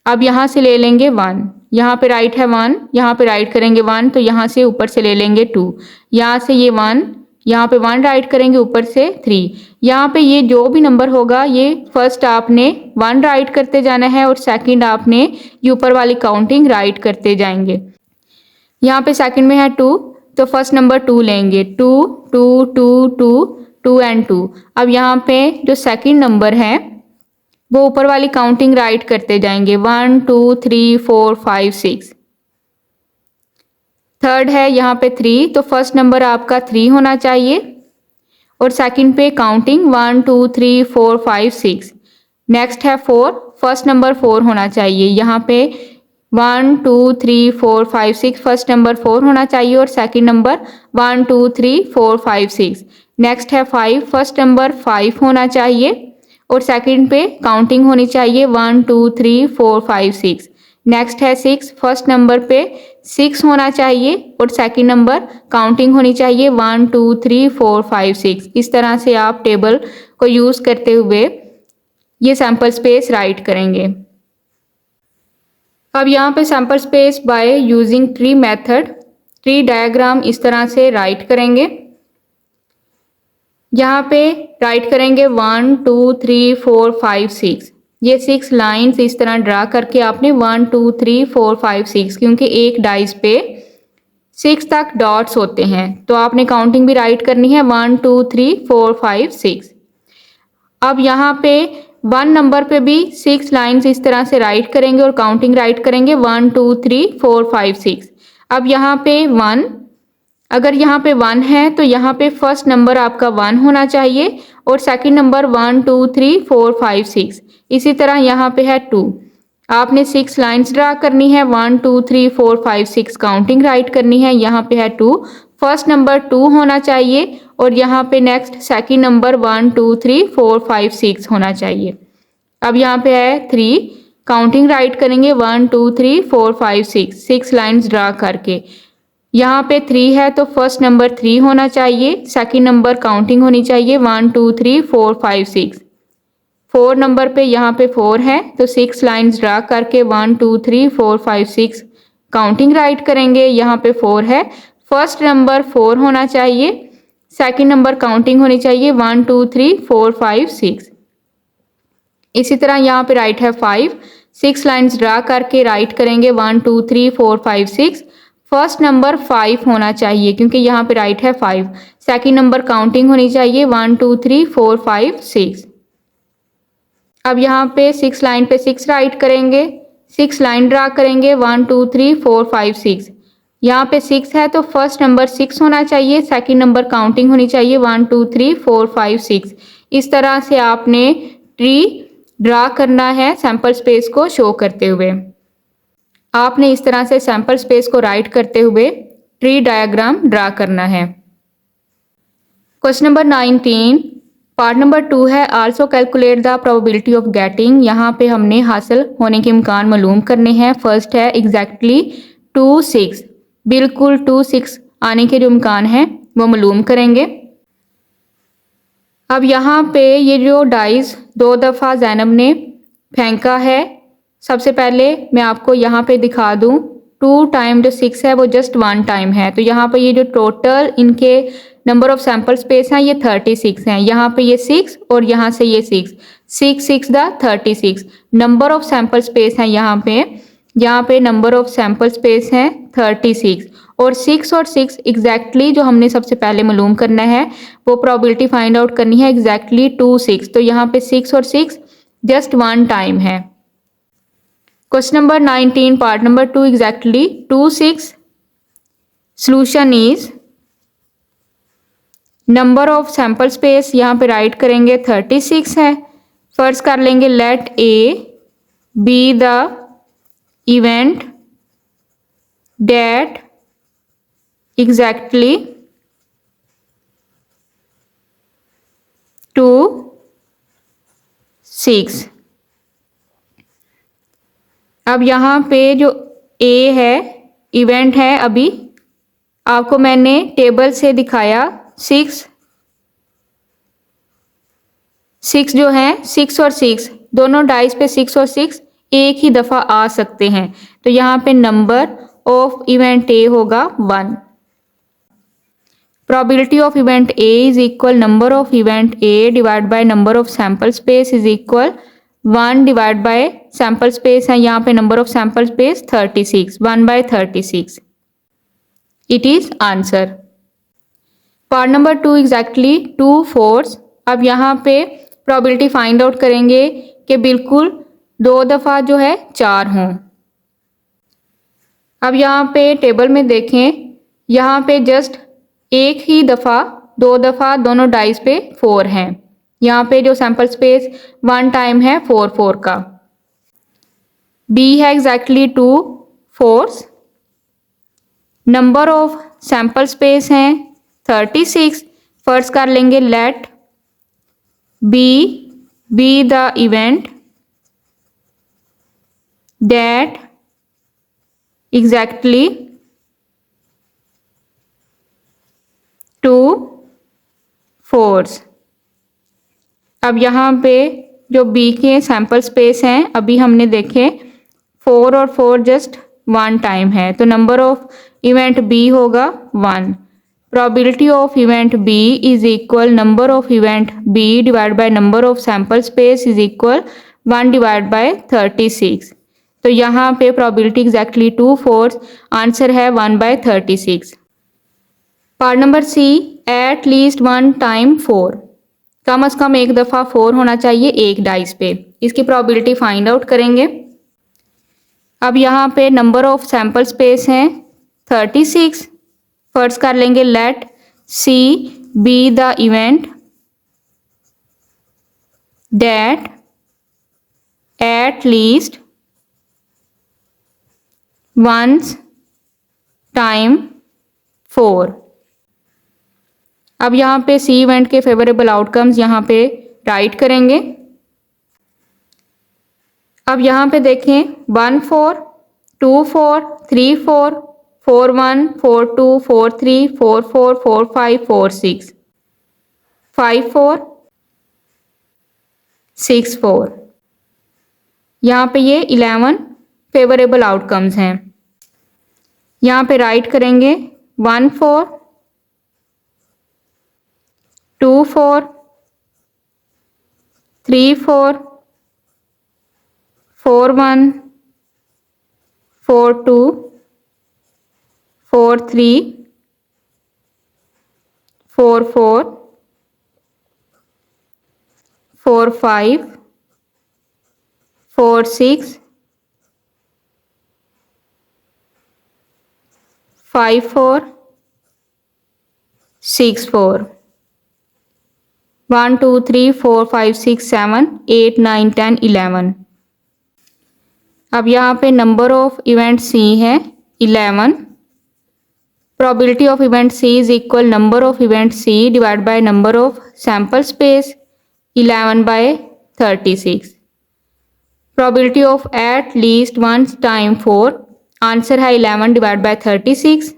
अब यहाँ से ले लेंगे 1, यहाँ पे राइट है 1, यहाँ पे राइट करेंगे 1 तो यहाँ से ऊपर से ले लेंगे 2, यहाँ से ये 1, यहाँ पे 1 राइट करेंगे ऊपर से 3। यहाँ पे ये जो भी नंबर होगा ये फर्स्ट आपने 1 राइट करते जाना है और सेकंड आपने ये ऊपर वाली काउंटिंग राइट करते जाएंगे। यहाँ पे सेकंड में है 2 तो फर्स्ट नंबर 2 लेंगे 2 2 2 2 2 एंड 2। अब यहाँ पे जो सेकंड नंबर है वो ऊपर वाली काउंटिंग राइट करते जाएंगे 1 2 3 4 5 6। थर्ड है यहाँ पे 3 तो फर्स्ट नंबर आपका 3 होना चाहिए और सेकंड पे काउंटिंग 1 2 3 4 5 6। नेक्स्ट है 4, फर्स्ट नंबर 4 होना चाहिए। यहाँ पे 1 2 3 4 5 6 फर्स्ट नंबर 4 होना चाहिए और सेकंड नंबर 1 2 3 4 5 6। नेक्स्ट है 5, फर्स्ट नंबर 5 होना चाहिए और सेकंड पे काउंटिंग होनी चाहिए 1 2 3 4 5 6। नेक्स्ट है 6, फर्स्ट नंबर पे 6 होना चाहिए और सेकंड नंबर काउंटिंग होनी चाहिए 1 2 3 4 5 6। इस तरह से आप टेबल को यूज़ करते हुए ये सैम्पल स्पेस राइट करेंगे। अब यहाँ पे sample space by using tree method, tree diagram इस तरह से राइट करेंगे। यहाँ पे राइट करेंगे 1 2 3 4 5 6। ये 6 लाइंस इस तरह ड्रा करके आपने 1 2 3 4 5 6, क्योंकि एक डाइस पे 6 तक डॉट्स होते हैं तो आपने काउंटिंग भी राइट करनी है 1 2 3 4 5 6। अब यहाँ पे 1 नंबर पे भी 6 लाइंस इस तरह से राइट करेंगे और काउंटिंग राइट करेंगे 1 2 3 4 5 6। अब यहाँ पे 1, अगर यहाँ पे 1 है तो यहाँ पे फर्स्ट नंबर आपका 1 होना चाहिए और सेकंड नंबर 1 2 3 4 5 6। इसी तरह यहाँ पे है 2, आपने 6 लाइंस ड्रा करनी है 1 2 3 4 5 6 काउंटिंग राइट करनी है। यहाँ पे है 2, फर्स्ट नंबर 2 होना चाहिए और यहाँ पे नेक्स्ट सेकंड नंबर 1 2 3 4 5 6 होना चाहिए। अब यहाँ पे है 3, काउंटिंग राइट करेंगे 1 2 3 4 5 6 लाइंस ड्रा करके। यहाँ पे 3 है तो फर्स्ट नंबर 3 होना चाहिए, सेकंड नंबर काउंटिंग होनी चाहिए 1 2 3 4 5 6। 4 नंबर पे यहाँ पे 4 है तो 6 लाइंस ड्रा करके 1 2 3 4 5 6 काउंटिंग राइट करेंगे। यहाँ पे 4 है, फर्स्ट नंबर 4 होना चाहिए, सेकंड नंबर काउंटिंग होनी चाहिए 1 2 3 4 5 6। इसी तरह यहाँ पे राइट है 5, 6 लाइंस ड्रा करके राइट करेंगे 1 2 3 4 5 6। फर्स्ट नंबर 5 होना चाहिए क्योंकि यहाँ पे राइट है 5, सेकंड नंबर काउंटिंग होनी चाहिए 1 2 3 4 5 6। अब यहाँ पे 6 लाइन पे 6 राइट करेंगे, 6 लाइन ड्रा करेंगे 1 2 3 4 5 6। यहाँ पे 6 है तो फर्स्ट नंबर 6 होना चाहिए, सेकंड नंबर काउंटिंग होनी चाहिए 1 2 3 4 5 6। इस तरह से आपने ट्री ड्रा करना है सैंपल स्पेस को शो करते हुए। आपने इस तरह से सैंपल स्पेस को राइट करते हुए ट्री डायग्राम ड्रा करना है। क्वेश्चन नंबर 19, पार्ट नंबर 2 है also calculate the probability of getting. यहाँ पे हमने हासिल होने के इम्कान मालूम करने हैं। फर्स्ट है एग्जैक्टली 2 6, बिल्कुल 2 6 आने के जो इम्कान है वो मालूम करेंगे। अब यहाँ पे ये जो डाइस 2 दफ़ा ज़ैनब ने फेंका है, सबसे पहले मैं आपको यहाँ पे दिखा दूँ 2 टाइम जो 6 है वो जस्ट 1 टाइम है, तो यहाँ पे ये जो टोटल इनके नंबर ऑफ सैंपल स्पेस हैं ये 36 हैं। यहाँ पे ये 6 और यहाँ से ये 6 6 6 the 36 number of sample space हैं। यहाँ पे नंबर ऑफ सैंपल स्पेस हैं 36 और 6 और 6 एग्जैक्टली जो हमने सबसे पहले मालूम करना है वो प्रोबेबिलिटी फाइंड आउट करनी है एग्जैक्टली 2 6, तो यहाँ पे 6 और 6 जस्ट 1 टाइम है। Question number 19 part number 2 exactly 2 6 solution is number of sample space यहाँ पे राइट करेंगे 36 है। फर्स्ट कर लेंगे let A be the event that exactly 2 6। अब यहाँ पे जो ए है इवेंट है, अभी आपको मैंने टेबल से दिखाया 6 जो है 6 और 6 दोनों डाइस पे 6 और 6 एक ही दफ़ा आ सकते हैं, तो यहाँ पे नंबर ऑफ इवेंट ए होगा 1। Probability of event A is equal number of event A divide by number of sample space is equal 1 divide bye sample space है, यहाँ पे number of sample space 36, 1/36 it is answer. Part number 2 exactly 2 4। अब यहाँ पे probability find out करेंगे कि बिल्कुल 2 दफ़ा जो है 4 हों। अब यहाँ पे टेबल में देखें, यहाँ पे जस्ट एक ही दफ़ा 2 दफ़ा दोनों डाइस पे 4 हैं। यहाँ पे जो सैंपल स्पेस 1 टाइम है 4 4 का। बी है exactly 2 4, number of sample space हैं 36। फर्स्ट कर लेंगे let B the event that exactly 2 4। अब यहाँ पे जो बी के सैंपल स्पेस हैं अभी हमने देखे 4 और 4 जस्ट 1 टाइम है, तो नंबर ऑफ इवेंट बी होगा 1। Probability of event B is equal number of event B divided by number of sample space is equal 1 divided by 36। तो यहाँ पे probability exactly 2/4, आंसर है 1/36। Part number C, at least one time 4, कम से कम एक दफ़ा 4 होना चाहिए एक डाइस पे। इसकी प्रोबेबिलिटी फाइंड आउट करेंगे। अब यहाँ पे नंबर ऑफ सैंपल स्पेस हैं 36। फर्स्ट कर लेंगे let C be the event that at least once time 4। अब यहाँ पे सी इवेंट के फेवरेबल आउटकम्स यहाँ पे राइट करेंगे। अब यहाँ पे देखें 1 4, 2 4, 3 4, 4 1, 4 2, 4 3, 4 4, 4 5, 4 6, 5 4, 6 4। यहाँ पे ये 11 फेवरेबल आउटकम्स हैं। यहाँ पे राइट करेंगे 1 4, 2 4, 3 4, 4 1, 4 2, 4 3, 4 4, 4 5, 4 6, 5 4, 6 4, 1 2 3 4 5 6 7 8 9 10 11। अब यहाँ पे नंबर ऑफ इवेंट सी है 11। Probability of event C is equal number of event C divide by number of sample space 11/36। Probability of at least one time 4, answer है 11 divide by 36।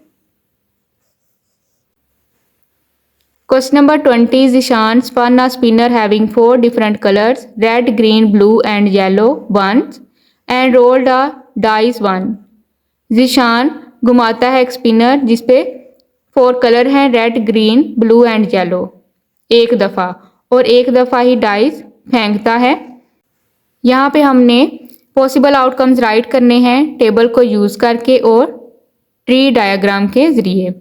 Question number 20 is Zishan spun a spinner having 4 different colors red, green, blue and yellow ones and rolled a dice 1। Zishan घुमाता है एक spinner जिसपे 4 colour हैं red, green, blue and yellow एक दफ़ा और एक दफ़ा ही डाइस फेंकता है। यहाँ पे हमने पॉसिबल आउटकम्स राइट करने हैं टेबल को यूज़ करके और ट्री डायग्राम के ज़रिए।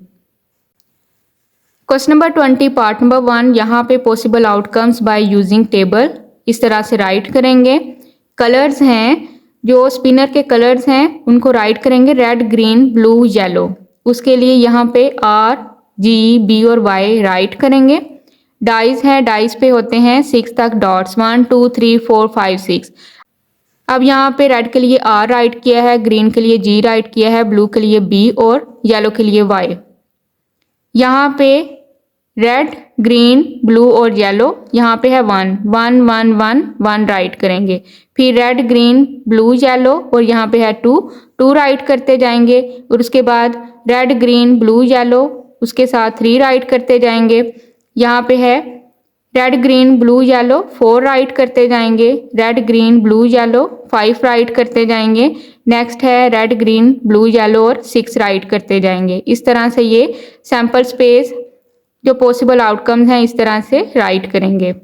क्वेश्चन नंबर 20 पार्ट नंबर 1, यहाँ पे possible outcomes by using table इस तरह से राइट करेंगे। कलर्स हैं जो स्पिनर के कलर्स हैं उनको राइट करेंगे रेड, ग्रीन, ब्लू, येलो। उसके लिए यहाँ पे आर, जी, बी और वाई राइट करेंगे। डाइस हैं, डाइस पे होते हैं 6 तक डॉट्स 1 2 3 4 5 6। अब यहाँ पे रेड के लिए आर राइट किया है, ग्रीन के लिए जी राइट किया है, ब्लू के लिए बी और येलो के लिए वाई। यहाँ पे रेड, ग्रीन, ब्लू और येलो यहाँ पे है 1 1 1 1 1 राइट करेंगे। फिर रेड, ग्रीन, ब्लू, येलो और यहाँ पे है 2 2 राइट करते जाएंगे और उसके बाद रेड, ग्रीन, ब्लू, येलो उसके साथ 3 राइट करते जाएंगे। यहाँ पे है red, green, blue, yellow 4 right करते जाएंगे। Red, green, blue, yellow 5 right करते जाएंगे। नेक्स्ट है रेड, ग्रीन, ब्लू, येलो और 6 राइट करते जाएंगे। इस तरह से ये सैंपल स्पेस जो पॉसिबल आउटकम्स हैं इस तरह से राइट करेंगे।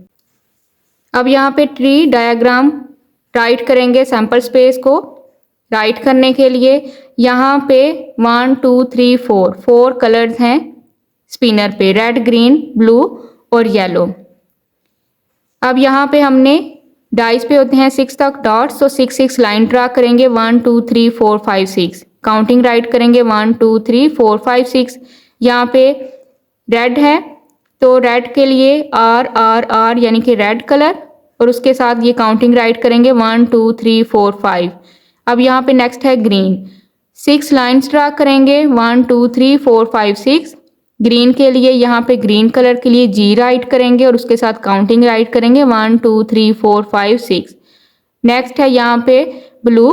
अब यहाँ पे ट्री डायग्राम राइट करेंगे सैंपल स्पेस को राइट करने के लिए। यहाँ पे 1 2 3 4 कलर्स हैं स्पिनर पे रेड, ग्रीन, ब्लू और येलो। अब यहाँ पे हमने डाइस पे होते हैं 6 तक डॉट्स तो 6 6 लाइन ड्रा करेंगे 1 2 3 4 5 6। काउंटिंग राइट करेंगे 1 2 3 4 5 6। यहाँ पे रेड है तो रेड के लिए आर आर आर यानी कि रेड कलर और उसके साथ ये काउंटिंग राइट करेंगे 1 2 3 4 5। अब यहाँ पे नेक्स्ट है ग्रीन, 6 लाइन्स ड्रा करेंगे 1 2 3 4 5 6। ग्रीन के लिए यहाँ पे ग्रीन कलर के लिए जी राइट करेंगे और उसके साथ काउंटिंग राइट करेंगे 1 2 3 4 5 6। नेक्स्ट है यहाँ पे ब्लू,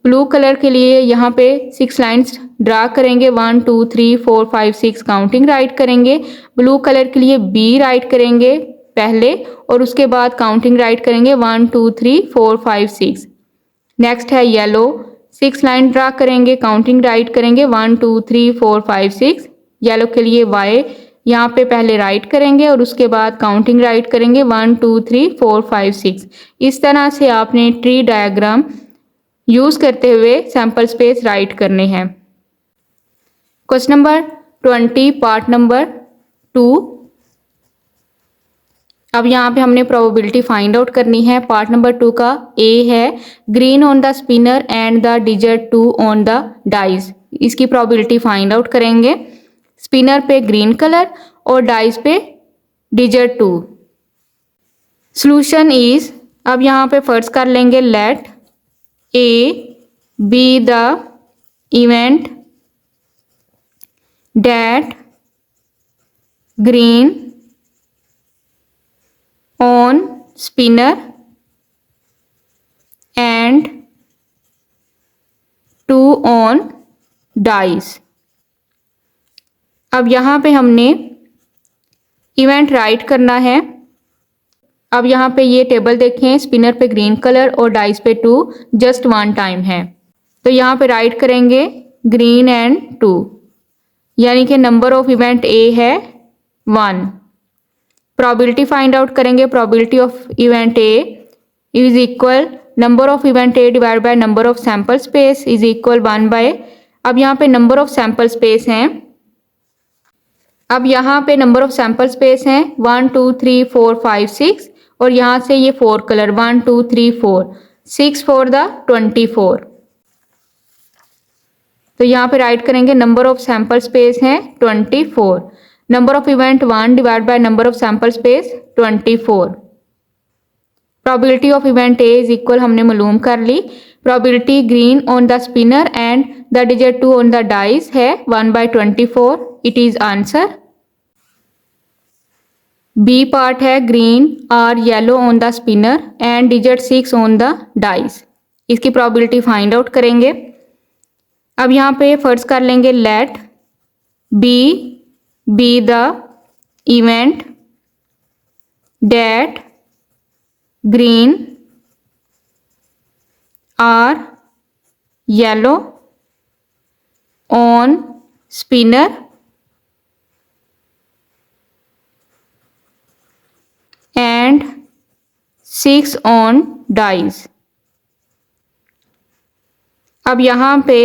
ब्लू कलर के लिए यहाँ पे 6 लाइन्स ड्रा करेंगे 1 2 3 4 5 6 काउंटिंग राइट करेंगे। ब्लू कलर के लिए बी राइट करेंगे पहले और उसके बाद काउंटिंग राइट करेंगे 1 2 3 4 5 6। नेक्स्ट है येलो, 6 लाइन ड्रा करेंगे काउंटिंग राइट करेंगे 1 2 3 4 5 6। येलो के लिए Y यहाँ पे पहले राइट करेंगे और उसके बाद काउंटिंग राइट करेंगे 1 2 3 4 5 6। इस तरह से आपने ट्री डायग्राम यूज करते हुए सैंपल स्पेस राइट करने हैं। Question number 20 part number 2। अब यहाँ पे हमने प्रोबेबिलिटी फाइंड आउट करनी है। पार्ट नंबर 2 का ए है green on the spinner and the digit 2 on the dice. इसकी प्रोबेबिलिटी फाइंड आउट करेंगे। स्पिनर पे ग्रीन कलर और डाइस पे डिजिट 2। सॉल्यूशन इज, अब यहाँ पे फर्स्ट कर लेंगे let A be the event that green on spinner and 2 on dice। अब यहाँ पे हमने इवेंट राइट करना है। अब यहाँ पे ये टेबल देखें, स्पिनर पे ग्रीन कलर और डाइस पे 2 जस्ट 1 टाइम है, तो यहाँ पे राइट करेंगे ग्रीन एंड 2, यानी कि नंबर ऑफ इवेंट ए है 1। प्रोबेबिलिटी फाइंड आउट करेंगे। Probability of event A is equal number of event A divide by number of sample space is equal 1 by, अब यहाँ पे नंबर ऑफ सैंपल स्पेस हैं। अब यहाँ पे नंबर ऑफ सैंपल स्पेस हैं 1 2 3 4 5 6 और यहाँ से ये 4 कलर 1 2 3 4 6 फॉर द 24। तो यहाँ पे राइट करेंगे नंबर ऑफ सैंपल स्पेस है 24। Number of event 1 divide by number of sample space 24। Probability of event A is equal हमने मालूम कर ली। Probability green on the spinner and the digit 2 on the dice है 1 by 24। It is answer. B part है green और yellow on the spinner and digit 6 on the dice. इसकी probability find out करेंगे। अब यहाँ पे फर्स्ट कर लेंगे let B be the event that green or yellow on spinner and 6 on dice। अब यहाँ पे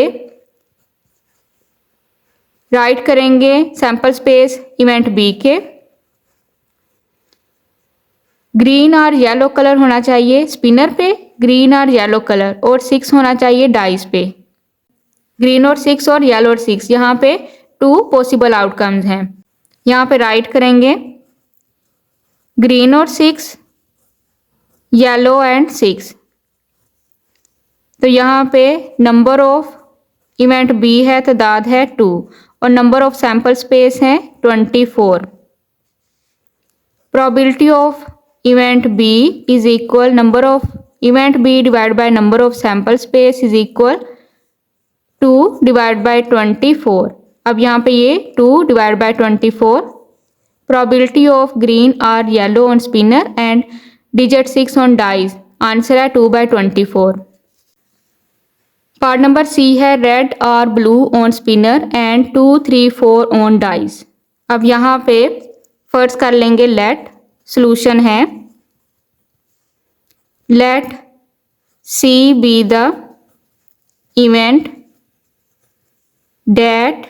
राइट करेंगे सैंपल स्पेस इवेंट बी के। ग्रीन और येलो कलर होना चाहिए स्पिनर पे, ग्रीन और येलो कलर, और 6 होना चाहिए डाइस पे। ग्रीन और 6 और येलो और 6, यहाँ पे 2 पॉसिबल आउटकम्स हैं। यहाँ पे राइट करेंगे ग्रीन और 6, येलो एंड 6। तो यहाँ पे नंबर ऑफ इवेंट बी है, तादाद है 2 और नंबर ऑफ सैंपल स्पेस है 24। Probability of event B is equal number of event B divide by number of sample space is equal 2 divide by 24। अब यहाँ पे ये 2 divide by 24। Probability of green और yellow on spinner and digit 6 on dice, answer है 2 bye 24। Part number C है red और blue on spinner and 2 3 4 on dice. अब यहाँ पे फर्स्ट कर लेंगे लेट, सॉल्यूशन है let C be the event that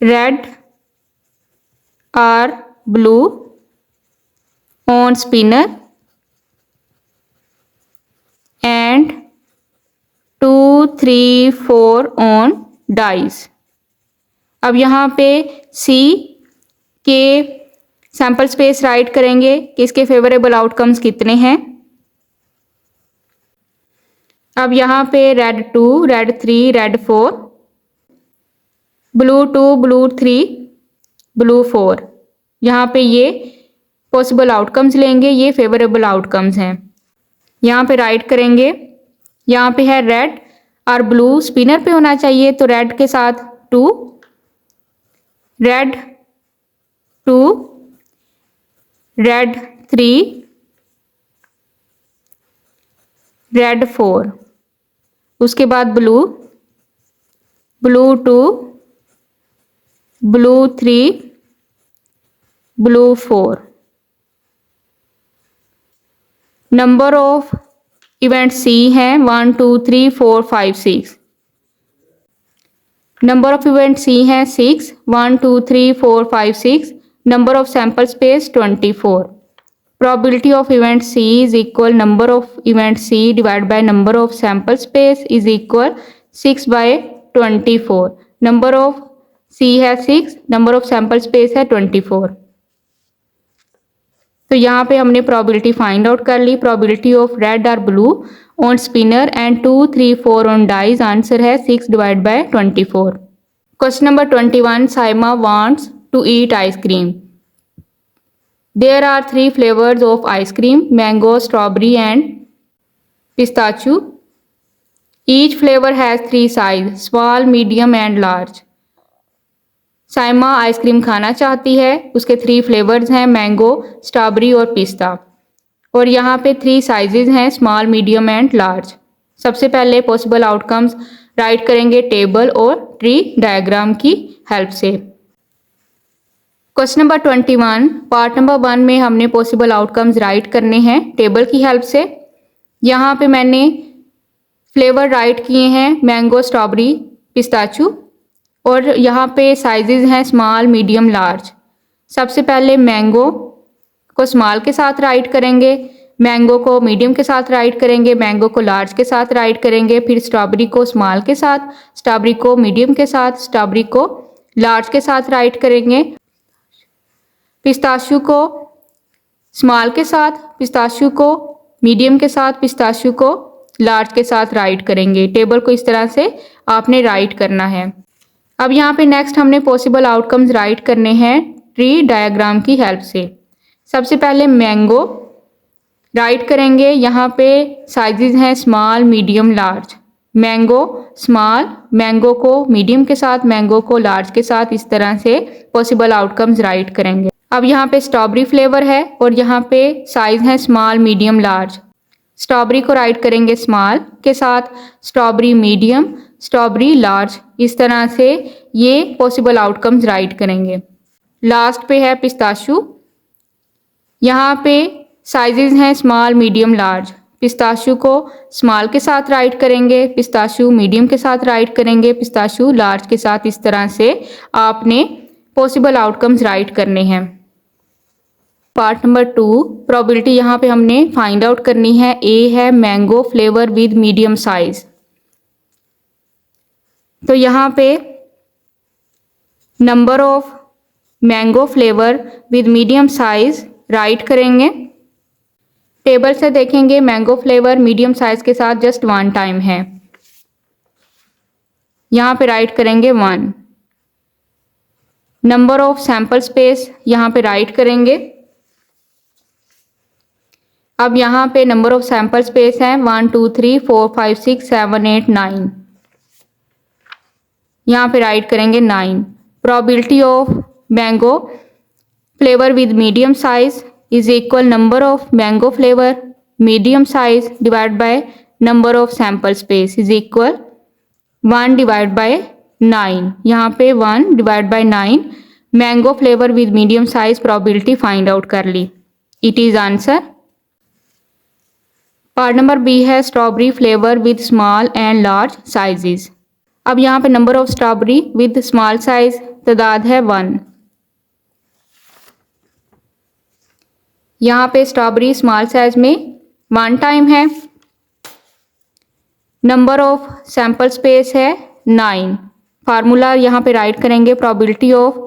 red और blue on spinner and 2 3 4 on dice. अब यहाँ पे सी के सैंपल स्पेस राइट करेंगे कि इसके फेवरेबल आउटकम्स कितने हैं। अब यहाँ पे red 2, red 3, red 4, blue 2, blue 3, blue 4, यहाँ पे ये पॉसिबल आउटकम्स लेंगे, ये फेवरेबल आउटकम्स हैं। यहाँ पे राइट करेंगे, यहाँ पे है रेड और ब्लू स्पिनर पे होना चाहिए, तो रेड के साथ 2, रेड 2, रेड 3, रेड 4, उसके बाद blue, blue 2, blue 3, blue 4. Number of event C हैं 1 2 3 4 5 6. नंबर ऑफ इवेंट C हैं 6 1 2 3 4 5 6. Number of sample space 24. Probability of event C is equal number of event C divided by number of sample space is equal 6 by 24. Number of C है 6, number of sample space है 24. तो यहाँ पे हमने probability find out कर ली. Probability of red or blue on spinner and 2 3 4 on dice. Answer है 6 divided by 24. Question number 21. Saima wants to eat ice cream. There are 3 flavors of ice cream: mango, strawberry and pistachio. Each flavor has 3 sizes: small, medium and large. Saima ice cream खाना चाहती है. उसके 3 flavours हैं mango, strawberry और पिस्ता. और यहाँ पे 3 साइजेस हैं स्मॉल, मीडियम एंड लार्ज. सबसे पहले पॉसिबल आउटकम्स राइट करेंगे टेबल और ट्री डायग्राम की हेल्प से. क्वेश्चन नंबर 21 पार्ट नंबर 1 में हमने पॉसिबल आउटकम्स राइट करने हैं टेबल की हेल्प से. यहाँ पे मैंने फ्लेवर राइट किए हैं मैंगो, स्ट्रॉबेरी, पिस्ताचू. और यहाँ पे साइजेस हैं स्मॉल, मीडियम, लार्ज. सबसे पहले मैंगो को स्मॉल के साथ राइट करेंगे, मैंगो को मीडियम के साथ राइट करेंगे, मैंगो को लार्ज के साथ राइट करेंगे. फिर स्ट्रॉबेरी को स्मॉल के साथ, स्ट्रॉबेरी को मीडियम के साथ, स्ट्रॉबेरी को लार्ज के साथ राइट करेंगे. पिस्ताशू को स्मॉल के साथ, पिस्ताशू को मीडियम के साथ, पिस्ताशू को लार्ज के साथ राइट करेंगे. टेबल को इस तरह से आपने राइट करना है. अब यहाँ पे नेक्स्ट हमने पॉसिबल आउटकम्स राइट करने हैं ट्री डायग्राम की हेल्प से. सबसे पहले मैंगो राइट करेंगे. यहाँ पे साइजेस हैं small, medium, large. Mango small, mango को मीडियम के साथ, मैंगो को लार्ज के साथ, इस तरह से पॉसिबल आउटकम्स राइट करेंगे. अब यहाँ पे स्ट्रॉबेरी फ्लेवर है और यहाँ पे साइज है स्मॉल, मीडियम, लार्ज. स्ट्रॉबेरी को राइट करेंगे स्मॉल के साथ, स्ट्रॉबेरी मीडियम, स्ट्रॉबेरी लार्ज. इस तरह से ये पॉसिबल आउटकम्स राइट करेंगे. लास्ट पे है पिस्ताशू. यहाँ पे साइजेस हैं स्मॉल, मीडियम, लार्ज. पिस्ताशू को स्मॉल के साथ राइट करेंगे, पिस्ताशू मीडियम के साथ राइट करेंगे, पिस्ताशू लार्ज के साथ. इस तरह से आपने पॉसिबल आउटकम्स राइट करने हैं. पार्ट नंबर 2 प्रोबेबिलिटी यहाँ पे हमने फाइंड आउट करनी है. ए है mango flavour with medium size. तो यहाँ पे number of mango flavour with medium size right करेंगे. टेबल से देखेंगे मैंगो फ्लेवर मीडियम साइज के साथ जस्ट 1 टाइम है. यहाँ पे राइट करेंगे 1. नंबर ऑफ सैंपल स्पेस यहाँ पे राइट करेंगे. अब यहाँ पे नंबर ऑफ सैंपल स्पेस है 1 2 3 4 5 6 7 8 9. यहाँ पे राइट करेंगे 9. Probability of mango flavour with medium size is equal number of mango flavour medium size divide by number of sample space is equal 1 divide by 9. यहाँ पे 1 divide by 9. Mango flavour with medium size probability find out कर ली. It is answer. Part number B है strawberry flavour with small and large sizes. अब यहाँ पे number of strawberry with small size तादाद है 1. यहाँ पे स्ट्रॉबेरी स्मॉल साइज में 1 टाइम है. नंबर ऑफ सैंपल स्पेस है 9. फार्मूला यहाँ पे राइट करेंगे. Probability of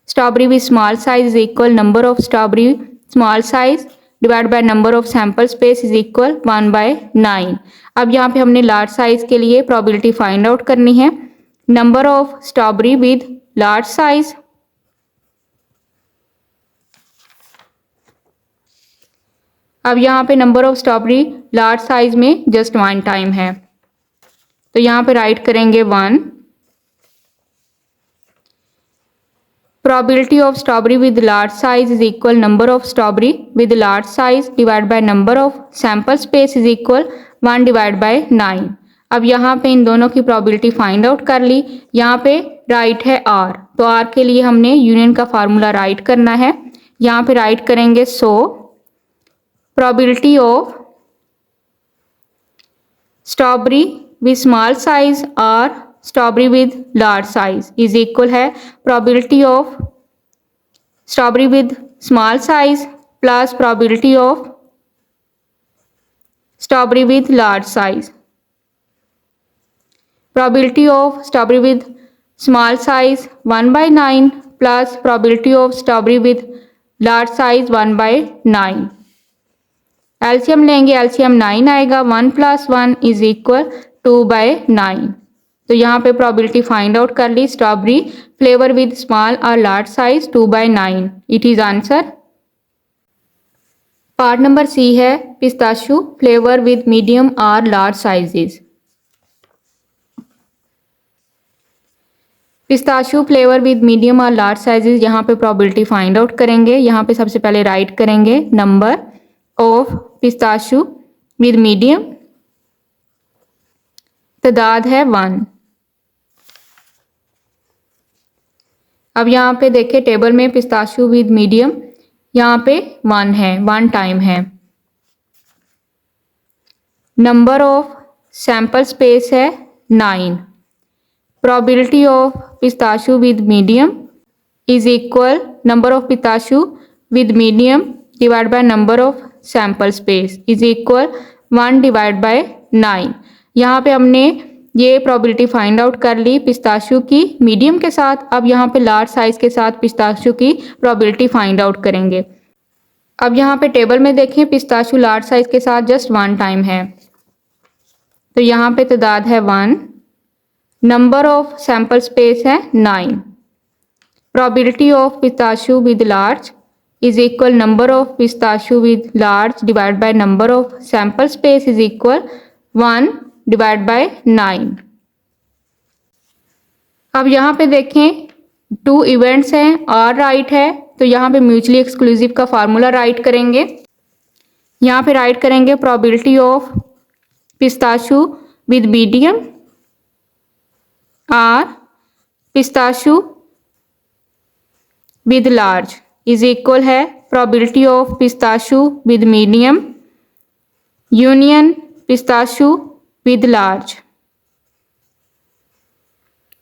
strawberry with small size is equal number of strawberry small size divide by number of sample space is equal 1 by 9. अब यहाँ पे हमने लार्ज साइज के लिए प्रोबेबिलिटी फाइंड आउट करनी है. Number of strawberry with large size अब यहाँ पे number of strawberry large size में जस्ट 1 टाइम है. तो यहाँ पे राइट करेंगे 1. Probability of strawberry with large size is equal number of strawberry with large size divided by number of sample space is equal 1 divided by 9. अब यहाँ पे इन दोनों की probability find out कर ली. यहाँ पे राइट है आर, तो आर के लिए हमने यूनियन का फार्मूला राइट करना है। यहाँ पे राइट करेंगे so probability of strawberry with small size और strawberry with large size is equal है probability of strawberry with small size plus probability of strawberry with large size. Probability of strawberry with small size 1/9 plus probability of strawberry with large size 1/9। LCM लेंगे, LCM 9 आएगा, 1 + 1 is equal 2/9। तो यहाँ पे probability find out कर ली, strawberry flavour with small और large size 2/9 it is answer. Part number C है pistachio flavour with medium और large sizes. Pistachio flavour with medium और लार्ज साइजेस, यहाँ पे प्रोबेबिलिटी फाइंड आउट करेंगे। यहाँ पे सबसे पहले राइट करेंगे number of pistachio with medium, तादाद है 1। अब यहाँ पे देखिए टेबल में पिस्ताशियो विद मीडियम यहाँ पे 1 है, 1 टाइम है। नंबर ऑफ सैंपल स्पेस है 9। Probability of pistachio with medium is equal number of pistachio with medium divide by number of sample space is equal 1/9। यहाँ पे हमने ये प्रोबेबिलिटी फाइंड आउट कर ली पिस्ताशियो की मीडियम के साथ। अब यहाँ पे लार्ज साइज के साथ पिस्ताशियो की प्रोबेबिलिटी फाइंड आउट करेंगे। अब यहाँ पे टेबल में देखें पिस्ताशियो लार्ज साइज के साथ जस्ट 1 टाइम है, तो यहाँ पे तादाद है 1। नंबर ऑफ सैंपल स्पेस है 9। Probability of pistachio with large is equal number of pistachio with large divide by number of sample space is equal 1/9। अब यहाँ पे देखें 2 इवेंट्स हैं और राइट है, तो यहाँ पे म्यूचुअली एक्सक्लूसिव का फार्मूला राइट करेंगे। यहाँ पे राइट करेंगे probability of pistachio with medium और pistachio with large is equal है probability of pistachio with medium union pistachio with large,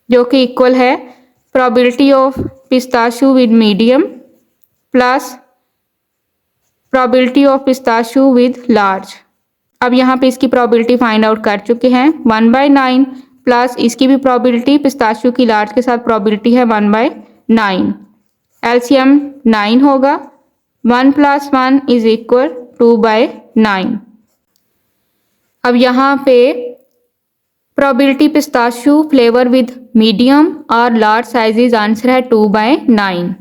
जो कि इक्वल है probability of pistachio with medium plus probability of pistachio with large. अब यहाँ पे इसकी probability find out कर चुके हैं 1/9 प्लस इसकी भी प्रोबेबिलिटी पिस्ताशियो की लार्ज के साथ प्रोबेबिलिटी है 1/9। एलसीएम 9 होगा, 1 + 1 इज इक्वल 2/9। अब यहाँ पे probability pistachio flavour with medium और लार्ज साइजेस आंसर है 2/9।